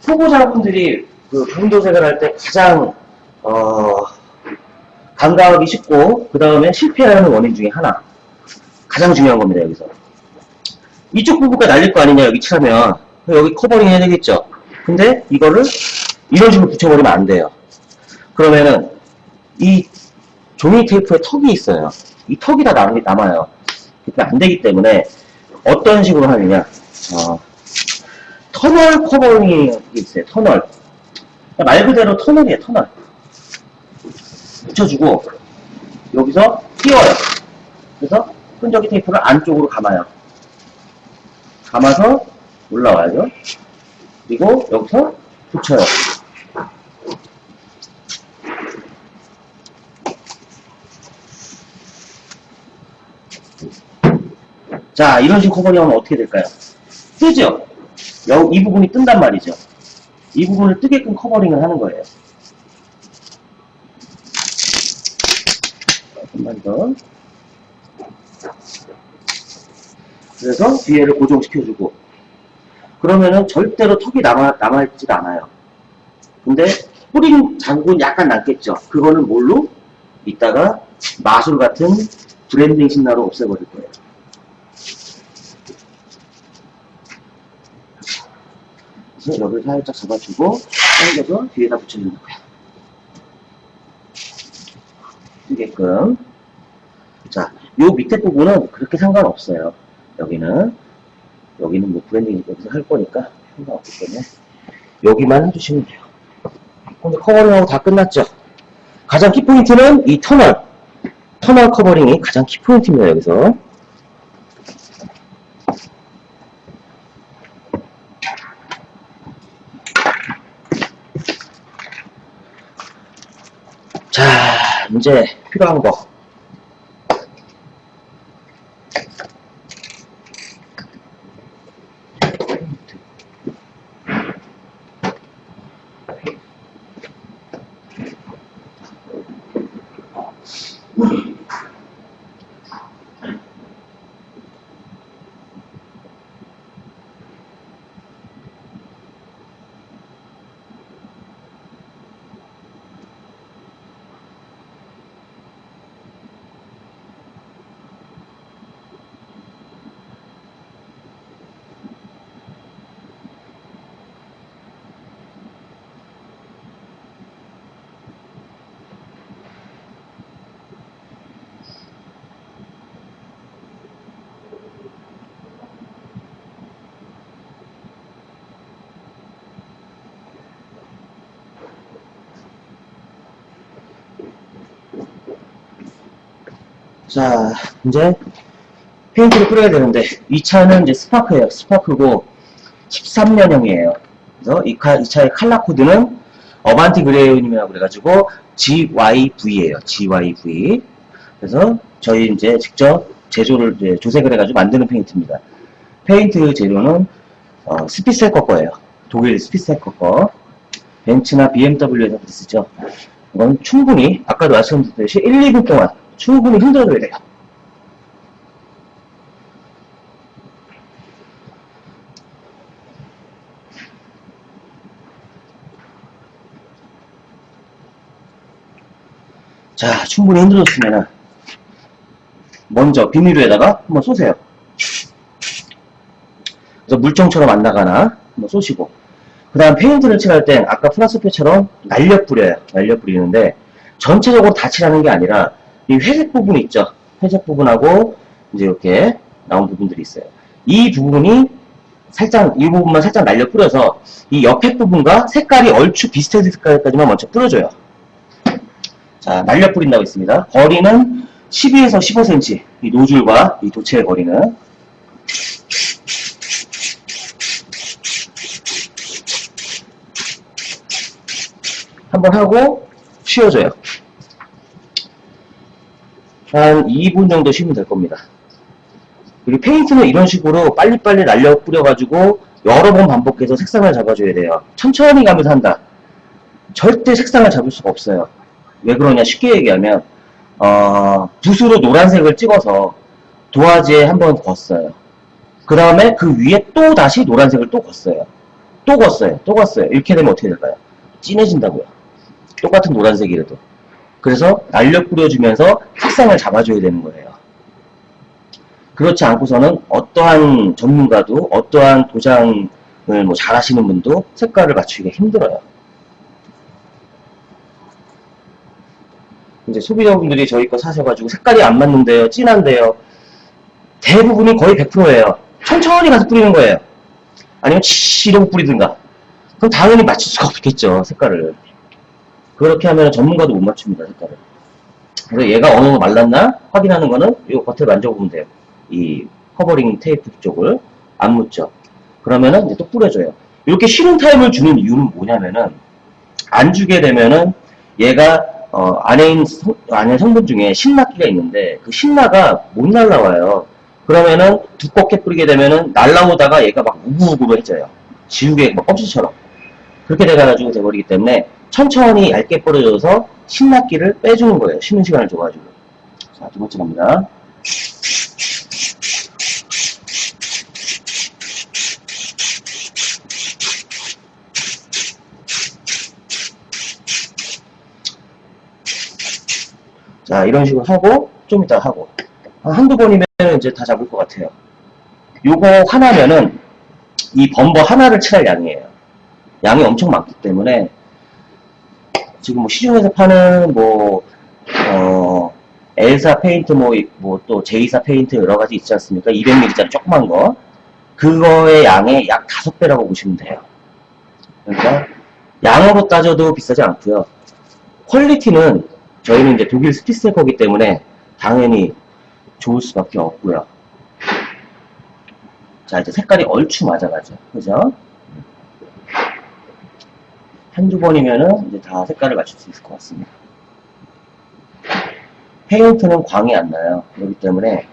초보자분들이 그 부분도색을 할 때 가장 간과하기 쉽고 그 다음에 실패하는 원인 중에 하나, 가장 중요한 겁니다. 여기서 이쪽 부분까지 날릴 거 아니냐. 여기 칠하면 여기 커버링 해야 되겠죠. 근데 이거를 이런 식으로 붙여버리면 안 돼요. 그러면은 이 종이 테이프에 턱이 있어요. 이 턱이 다 남아요. 그게 안 되기 때문에 어떤 식으로 하느냐. 터널 커버링이 있어요. 터널. 말 그대로 터널이에요. 터널. 붙여주고 여기서 끼워요. 그래서 끈적이 테이프를 안쪽으로 감아요. 감아서 올라와야죠. 그리고 여기서 붙여요. 자, 이런 식으로 커버링하면 어떻게 될까요? 뜨죠? 이 부분이 뜬단 말이죠. 이 부분을 뜨게끔 커버링을 하는 거예요. 조금만 더. 그래서 뒤에를 고정시켜주고. 그러면은 절대로 턱이 남아있지도 않아요. 근데 뿌린 자국은 약간 남겠죠. 그거는 뭘로? 이따가 마술 같은 브랜딩 신나로 없애버릴 거예요. 그래서 여기를 살짝 잡아주고 당겨서 뒤에다 붙여주는 거예요. 뜨게끔. 자, 요 밑에 부분은 그렇게 상관없어요. 여기는 뭐 브랜딩 여기서 할 거니까 상관없기 때문에 여기만 해주시면 돼요. 근데 커버링하고 다 끝났죠. 가장 키포인트는 이 터널 커버링이 가장 키포인트입니다. 여기서 자, 이제 필요한 거. 자, 이제 페인트를 뿌려야 되는데 이 차는 이제 스파크예요. 스파크고 13년형이에요. 그래서 이 차의 칼라 코드는 어반티 그레이온이라고 그래가지고 GYV예요. GYV. 그래서 저희 이제 직접 제조를 이제 조색을 해가지고 만드는 페인트입니다. 페인트 재료는 스피셀커 거예요. 독일 스피셀커 거. 벤츠나 BMW에서 쓰죠. 이건 충분히 아까도 말씀드렸듯이 1, 2분 동안 충분히 흔들어줘야 돼요. 자, 충분히 흔들어줬으면은 먼저 비닐에다가 한번 쏘세요. 그래서 물총처럼 안 나가나 한번 쏘시고, 그 다음 페인트를 칠할 땐 아까 프라스표처럼 날려 뿌려요. 날려 뿌리는데 전체적으로 다 칠하는 게 아니라 이 회색 부분 있죠. 회색 부분하고 이제 이렇게 나온 부분들이 있어요. 이 부분이 살짝, 이 부분만 살짝 날려 뿌려서 이 옆에 부분과 색깔이 얼추 비슷해질 색깔까지만 먼저 뿌려줘요. 자, 날려 뿌린다고 있습니다. 거리는 12에서 15cm. 이 노즐과 이 도체의 거리는. 한번 하고 쉬어줘요. 한 2분 정도 쉬면 될 겁니다. 그리고 페인트는 이런 식으로 빨리빨리 날려 뿌려가지고 여러 번 반복해서 색상을 잡아줘야 돼요. 천천히 가면서 한다. 절대 색상을 잡을 수가 없어요. 왜 그러냐 쉽게 얘기하면 붓으로 노란색을 찍어서 도화지에 한번 걷어요. 그 다음에 그 위에 또 다시 노란색을 또 걷어요. 또 걷어요. 또 걷어요. 이렇게 되면 어떻게 될까요? 진해진다고요. 똑같은 노란색이라도. 그래서 날려 뿌려주면서 색상을 잡아줘야 되는 거예요. 그렇지 않고서는 어떠한 전문가도 어떠한 도장을 뭐 잘하시는 분도 색깔을 맞추기가 힘들어요. 이제 소비자분들이 저희 거 사셔가지고 색깔이 안 맞는데요, 진한데요. 대부분이 거의 100%예요. 천천히 가서 뿌리는 거예요. 아니면 이러고 뿌리든가. 그럼 당연히 맞출 수가 없겠죠, 색깔을. 그렇게 하면 전문가도 못 맞춥니다, 색깔을. 그래서 얘가 어느 정도 말랐나 확인하는 거는 이 겉을 만져보면 돼요. 이 커버링 테이프 쪽을 안 묻죠. 그러면은 이제 또 뿌려줘요. 이렇게 쉬는 타임을 주는 이유는 뭐냐면은 안 주게 되면은 얘가 안에 성분 중에 신라기가 있는데 그 신라가 못 날라와요. 그러면은 두껍게 뿌리게 되면은 날라오다가 얘가 막 우글우글해져요. 지우개 막 껍질처럼. 그렇게 돼가지고 돼버리기 때문에 천천히 얇게 뿌려줘서 신라기를 빼주는 거예요. 쉬는 시간을 줘가지고. 자, 두 번째 갑니다. 자, 이런 식으로 하고, 좀 이따 하고. 한두 번이면 이제 다 잡을 것 같아요. 요거 하나면은, 이 범버 하나를 칠할 양이에요. 양이 엄청 많기 때문에, 지금 뭐 시중에서 파는 L사 페인트 또 J사 페인트 여러 가지 있지 않습니까? 200ml짜리 조그만 거. 그거의 양의 약 5배라고 보시면 돼요. 그러니까, 양으로 따져도 비싸지 않고요. 퀄리티는 저희는 이제 독일 스피셀 거기 때문에 당연히 좋을 수밖에 없고요. 자, 이제 색깔이 얼추 맞아가죠. 그죠? 한두 번이면은 이제 다 색깔을 맞출 수 있을 것 같습니다. 페인트는 광이 안 나요. 그렇기 때문에,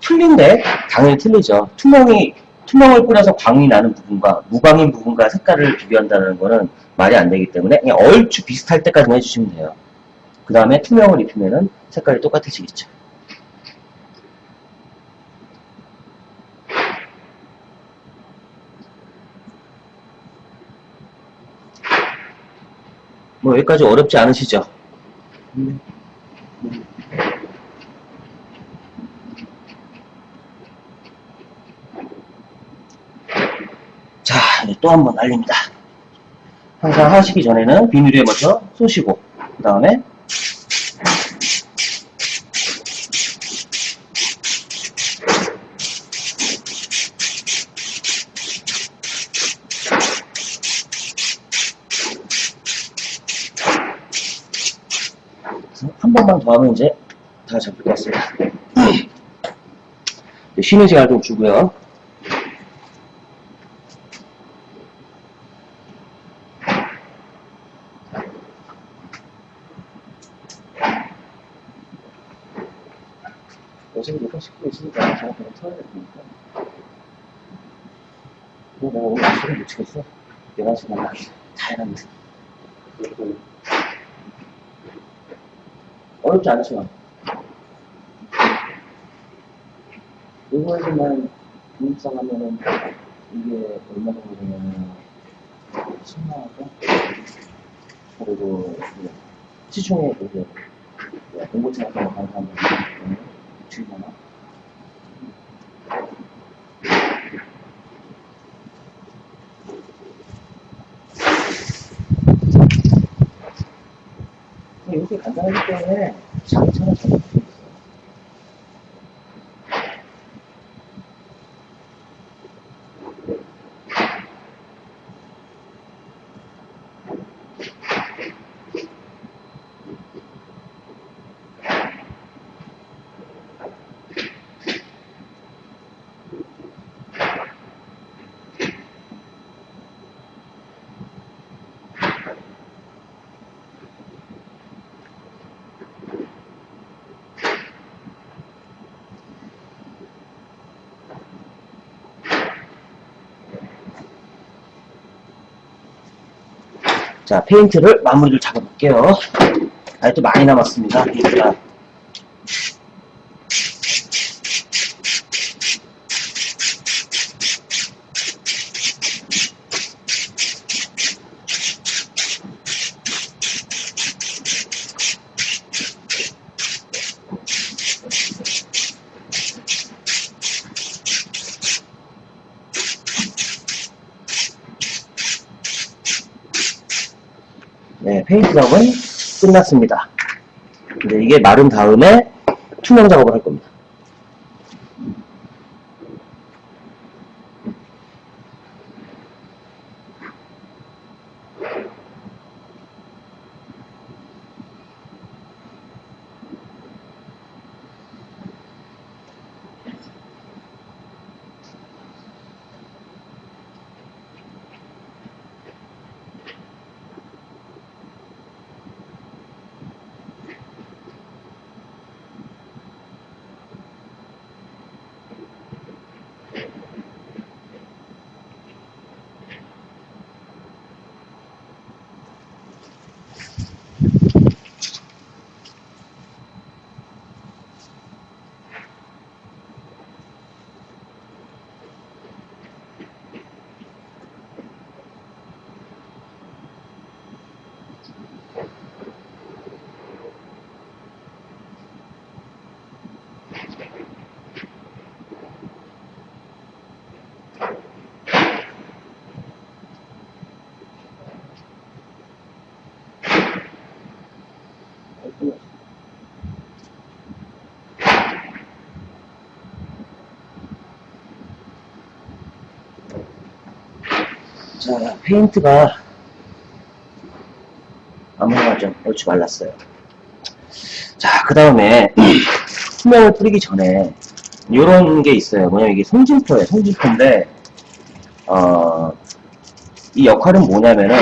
틀린데? 당연히 틀리죠. 투명을 뿌려서 광이 나는 부분과 무광인 부분과 색깔을 비교한다는 거는 말이 안 되기 때문에 그냥 얼추 비슷할 때까지만 해주시면 돼요. 그 다음에 투명을 입히면은 색깔이 똑같아지겠죠. 뭐 여기까지 어렵지 않으시죠? 자, 이제 또 한 번 날립니다. 항상 하시기 전에는 비닐 위에 먼저 쏘시고 그 다음에 한 번만 더 하면 이제 다 잡힐 것 같습니다. 쉬는 시간 좀 주고요. 어차피 녹화 시키고 있으니까 제가 그냥 틀어야 되니까. 이거 내가 오늘 아침에 못 치겠어. 11시 날 다 해놨는데. 어렵지 않죠? 이거에서만 등록상하면은 이게 얼마 정도 되냐면 10만원대? 그리고 시중에 그게 공고차 같은 거 가는 사람들 7만원? 이렇게 간단하기 때문에 자기 차는 잘 못할 수 있어요. 자, 페인트를 마무리를 잡아볼게요. 아직도 많이 남았습니다. 페인트가. 네, 페인트 작업은 끝났습니다. 이제 이게 마른 다음에 투명 작업을 할 겁니다. 자, 페인트가 아무나 좀 옳지 말랐어요. 자, 그 다음에 투명을 뿌리기 전에 요런 게 있어요. 뭐냐면 이게 송진포예요. 송진포인데 이 역할은 뭐냐면은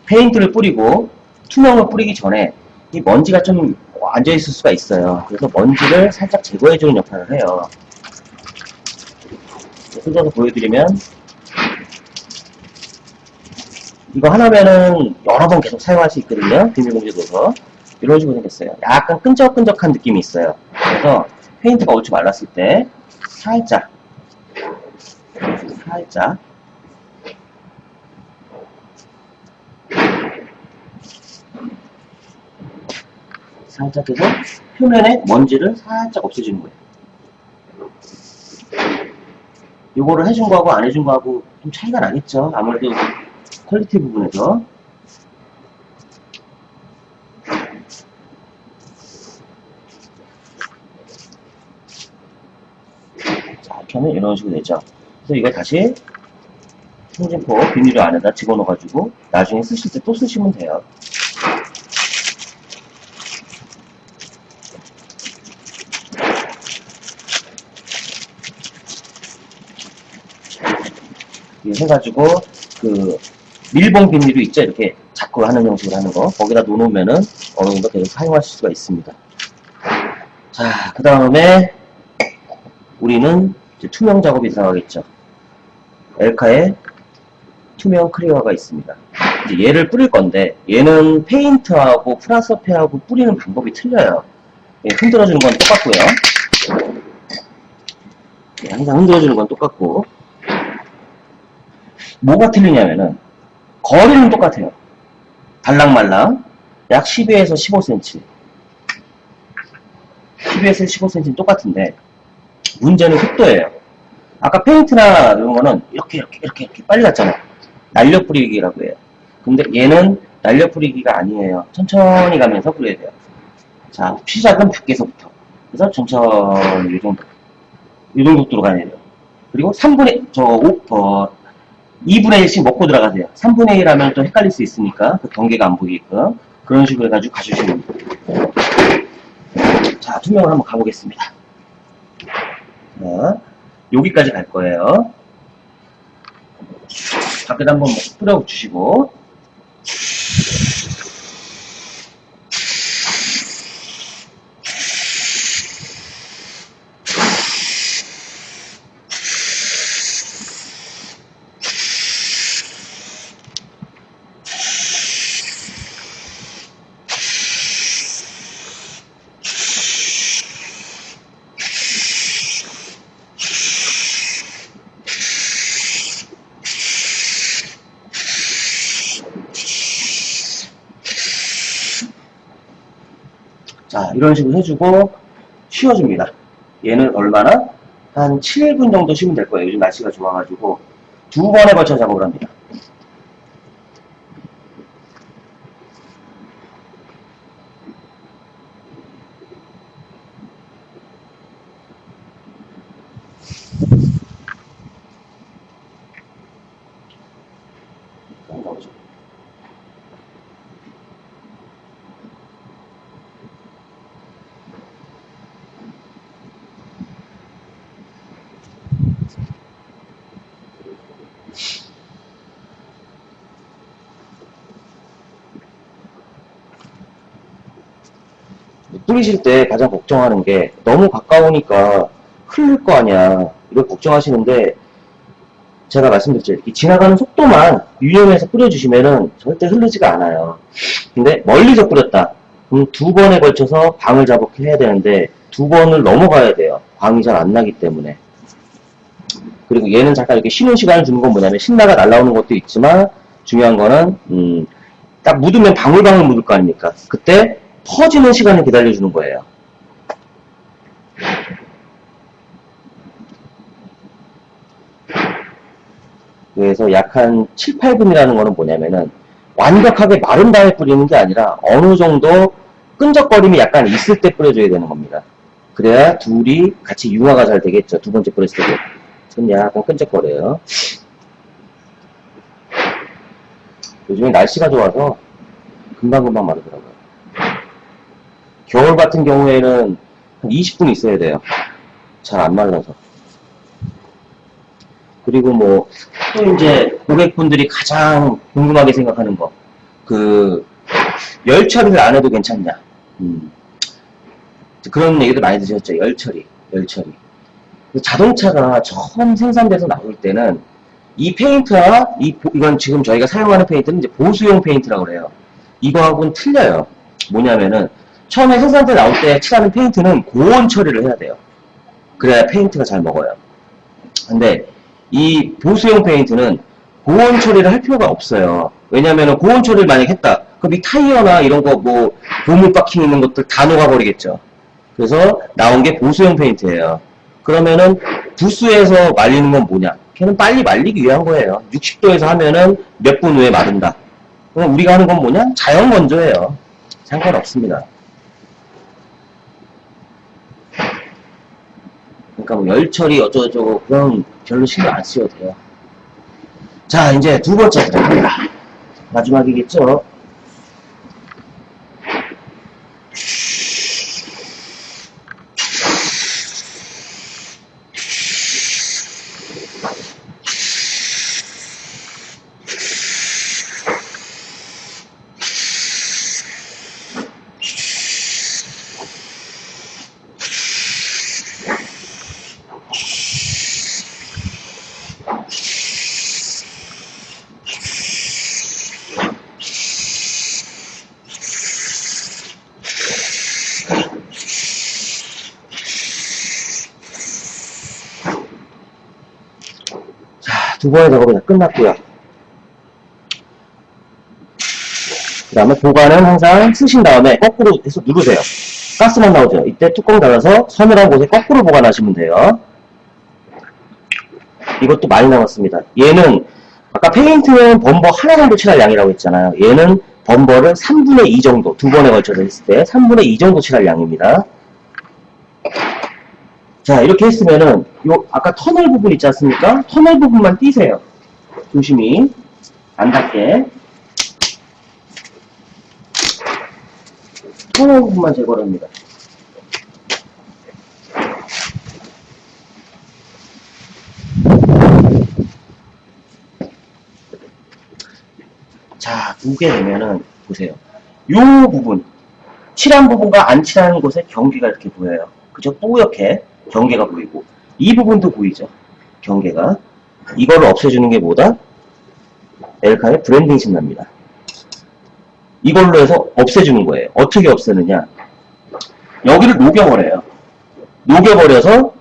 페인트를 뿌리고 투명을 뿌리기 전에 이 먼지가 좀 앉아있을 수가 있어요. 그래서 먼지를 살짝 제거해주는 역할을 해요. 뜯어서 보여드리면 이거 하나면은 여러 번 계속 사용할 수 있거든요. 비닐봉지에 넣어서 이런 식으로 생겼어요. 약간 끈적끈적한 느낌이 있어요. 그래서 페인트가 옳지 말랐을 때 살짝 해서 표면에 먼지를 살짝 없애주는 거예요. 요거를 해준 거하고 안 해준 거하고 좀 차이가 나겠죠. 아무래도 퀄리티 부분에서. 자, 이렇게 하면 이런 식으로 되죠. 그래서 이거 다시 송진포 비닐 안에다 집어넣어가지고 나중에 쓰실 때 또 쓰시면 돼요. 이렇게 해가지고 그 밀봉 비닐도 있죠. 이렇게 자꾸 하는 형식으로 하는 거 거기다 놓으면은 어느 정도 계속 사용하실 수가 있습니다. 자, 그 다음에 우리는 이제 투명 작업이 들어가겠죠. 엘카에 투명 클리어가 있습니다. 이제 얘를 뿌릴 건데 얘는 페인트하고 프라서페하고 뿌리는 방법이 틀려요. 예, 흔들어주는 건 똑같고요. 예, 항상 흔들어주는 건 똑같고 뭐가 틀리냐면은 거리는 똑같아요. 달랑말랑 약 12에서 15cm 12에서 15cm는 똑같은데 문제는 속도예요. 아까 페인트나 이런 거는 이렇게 빨리 갔잖아요. 날려 뿌리기라고 해요. 근데 얘는 날려 뿌리기가 아니에요. 천천히 가면서 뿌려야 돼요. 자, 시작은 밖에서부터. 그래서 천천히 이 정도 속도로 가야 돼요. 그리고 2분의 1씩 먹고 들어가세요. 3분의 1 하면 또 헷갈릴 수 있으니까 그 경계가 안 보이게끔 그런 식으로 해가지고 가주시면 돼요. 자, 투명을 한번 가보겠습니다. 자, 여기까지 갈 거예요. 밖에다 한번 뿌려주시고 자, 이런 식으로 해주고 쉬어줍니다. 얘는 얼마나? 한 7분 정도 쉬면 될 거예요. 요즘 날씨가 좋아가지고 2번에 걸쳐 작업을 합니다. 뿌리실 때 가장 걱정하는 게 너무 가까우니까 흘릴 거 아니야. 이걸 걱정하시는데 제가 말씀드렸죠. 이 지나가는 속도만 유념해서 뿌려주시면은 절대 흐르지가 않아요. 근데 멀리서 뿌렸다. 그럼 2번에 걸쳐서 방을 자복해 해야 되는데 2번을 넘어가야 돼요. 광이 잘 안 나기 때문에. 그리고 얘는 잠깐 이렇게 쉬는 시간을 주는 건 뭐냐면 신나가 날라오는 것도 있지만 중요한 거는 딱 묻으면 방울방울 묻을 거 아닙니까? 그때 퍼지는 시간을 기다려주는 거예요. 그래서 약 한 7, 8분이라는 거는 뭐냐면은 완벽하게 마른 다음에 뿌리는 게 아니라 어느 정도 끈적거림이 약간 있을 때 뿌려줘야 되는 겁니다. 그래야 둘이 같이 융화가 잘 되겠죠. 두 번째 뿌렸을 때. 지금 약간 끈적거려요. 요즘에 날씨가 좋아서 금방금방 마르더라고요. 겨울 같은 경우에는 한 20분 있어야 돼요. 잘 안 말라서. 그리고 뭐, 또 이제 고객분들이 가장 궁금하게 생각하는 거. 열 처리를 안 해도 괜찮냐. 그런 얘기도 많이 드셨죠. 열 처리. 자동차가 처음 생산돼서 나올 때는 이 페인트와 이건 지금 저희가 사용하는 페인트는 이제 보수용 페인트라고 그래요. 이거하고는 틀려요. 뭐냐면은 처음에 생산돼 나올 때 칠하는 페인트는 고온 처리를 해야 돼요. 그래야 페인트가 잘 먹어요. 근데 이 보수용 페인트는 고온 처리를 할 필요가 없어요. 왜냐면은 고온 처리를 만약 했다. 그럼 이 타이어나 이런 거 뭐 고무 박힌 있는 것들 다 녹아버리겠죠. 그래서 나온 게 보수용 페인트예요. 그러면은 부스에서 말리는 건 뭐냐? 걔는 빨리 말리기 위한 거예요. 60도에서 하면은 몇 분 후에 마른다. 그럼 우리가 하는 건 뭐냐? 자연 건조예요. 상관없습니다. 그러니까 뭐 열 처리 어쩌고저쩌고 그런 별로 신경 안 쓰셔도 돼요. 자, 이제 두 번째 들어갑니다. 마지막이겠죠? 두 번의 작업이 다 끝났고요. 그 다음에 보관은 항상 쓰신 다음에 거꾸로 해서 누르세요. 가스만 나오죠. 이때 뚜껑 닫아서 서늘한 곳에 거꾸로 보관하시면 돼요. 이것도 많이 남았습니다. 얘는 아까 페인트는 범버 하나 정도 칠할 양이라고 했잖아요. 얘는 범버를 3분의 2 정도, 두 번에 걸쳐서 했을 때 3분의 2 정도 칠할 양입니다. 자, 이렇게 했으면은 요 아까 터널 부분 있지 않습니까? 터널 부분만 띄세요. 조심히 안 닿게. 터널 부분만 제거를 합니다. 자, 보게 되면은 보세요. 요 부분, 칠한 부분과 안 칠한 곳에 경계가 이렇게 보여요. 그죠? 뿌옇게 경계가 보이고 이 부분도 보이죠? 경계가. 이거를 없애주는 게 뭐다? 엘카의 브랜딩 신납니다. 이걸로 해서 없애주는 거예요. 어떻게 없애느냐? 여기를 녹여버려요. 녹여버려서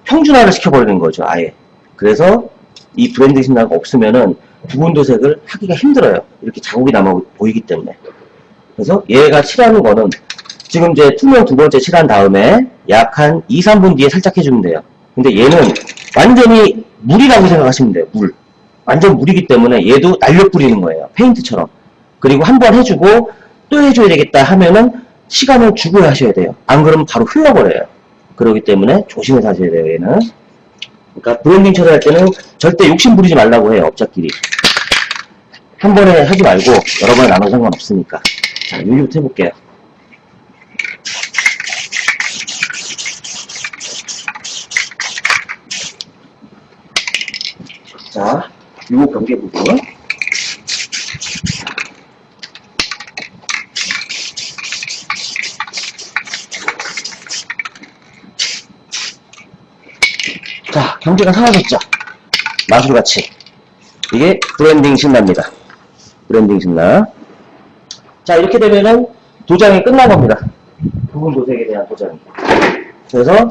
평준화를 시켜버리는 거죠, 아예. 그래서 이 브랜딩 신나가 없으면은 부분 도색을 하기가 힘들어요. 이렇게 자국이 남아 보이기 때문에. 그래서 얘가 칠하는 거는 지금 이제 투명 두 번째 칠한 다음에 약 한 2, 3분 뒤에 살짝 해주면 돼요. 근데 얘는 완전히 물이라고 생각하시면 돼요. 물. 완전 물이기 때문에 얘도 날려 뿌리는 거예요. 페인트처럼. 그리고 한 번 해주고 또 해줘야 되겠다 하면은 시간을 주고 하셔야 돼요. 안 그러면 바로 흘러버려요. 그렇기 때문에 조심해서 하셔야 돼요, 얘는. 그러니까 브랜딩 처리할 때는 절대 욕심 부리지 말라고 해요, 업자끼리. 한 번에 하지 말고 여러 번에 나눠 상관없으니까. 자, 여기부터 해볼게요. 자, 요 경계 부분. 자, 경계가 사라졌죠? 마술같이. 이게 브랜딩 신납니다. 브랜딩 신나. 자, 이렇게 되면은 도장이 끝난 겁니다. 부분 도색에 대한 도장이. 그래서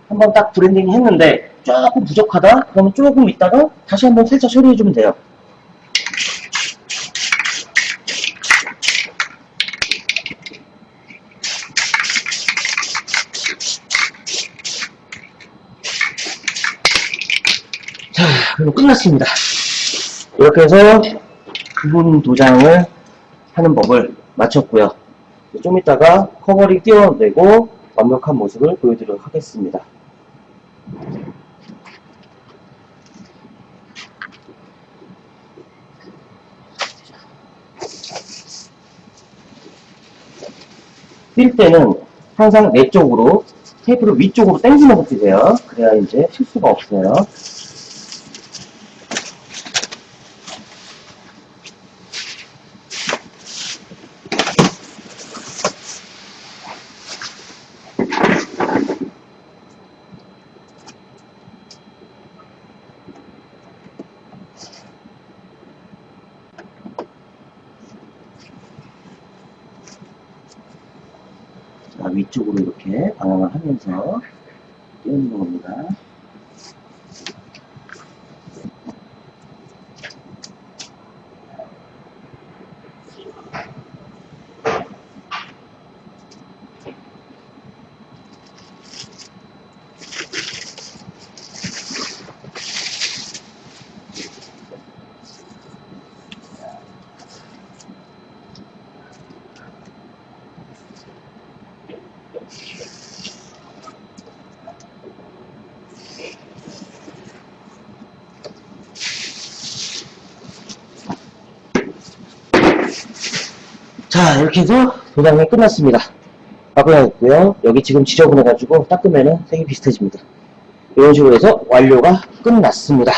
한번 딱 브랜딩 했는데 조금 부족하다? 그러면 조금 있다가 다시 한번 살짝 처리해주면 돼요. 자, 그럼 끝났습니다. 이렇게 해서 부분 도장을 하는 법을 마쳤고요. 좀 이따가 커버링 띄워내고 완벽한 모습을 보여드리도록 하겠습니다. 뛸 때는 항상 내 쪽으로 테이프를 위쪽으로 당기면서 뛰세요. 그래야 이제 실수가 없어요. 자, 위쪽으로 이렇게 방향을 하면서 띄우는 겁니다. 자, 이렇게 해서 도장이 끝났습니다. 바꿔놨고요. 여기 지금 지저분해가지고 닦으면은 색이 비슷해집니다. 이런 식으로 해서 완료가 끝났습니다.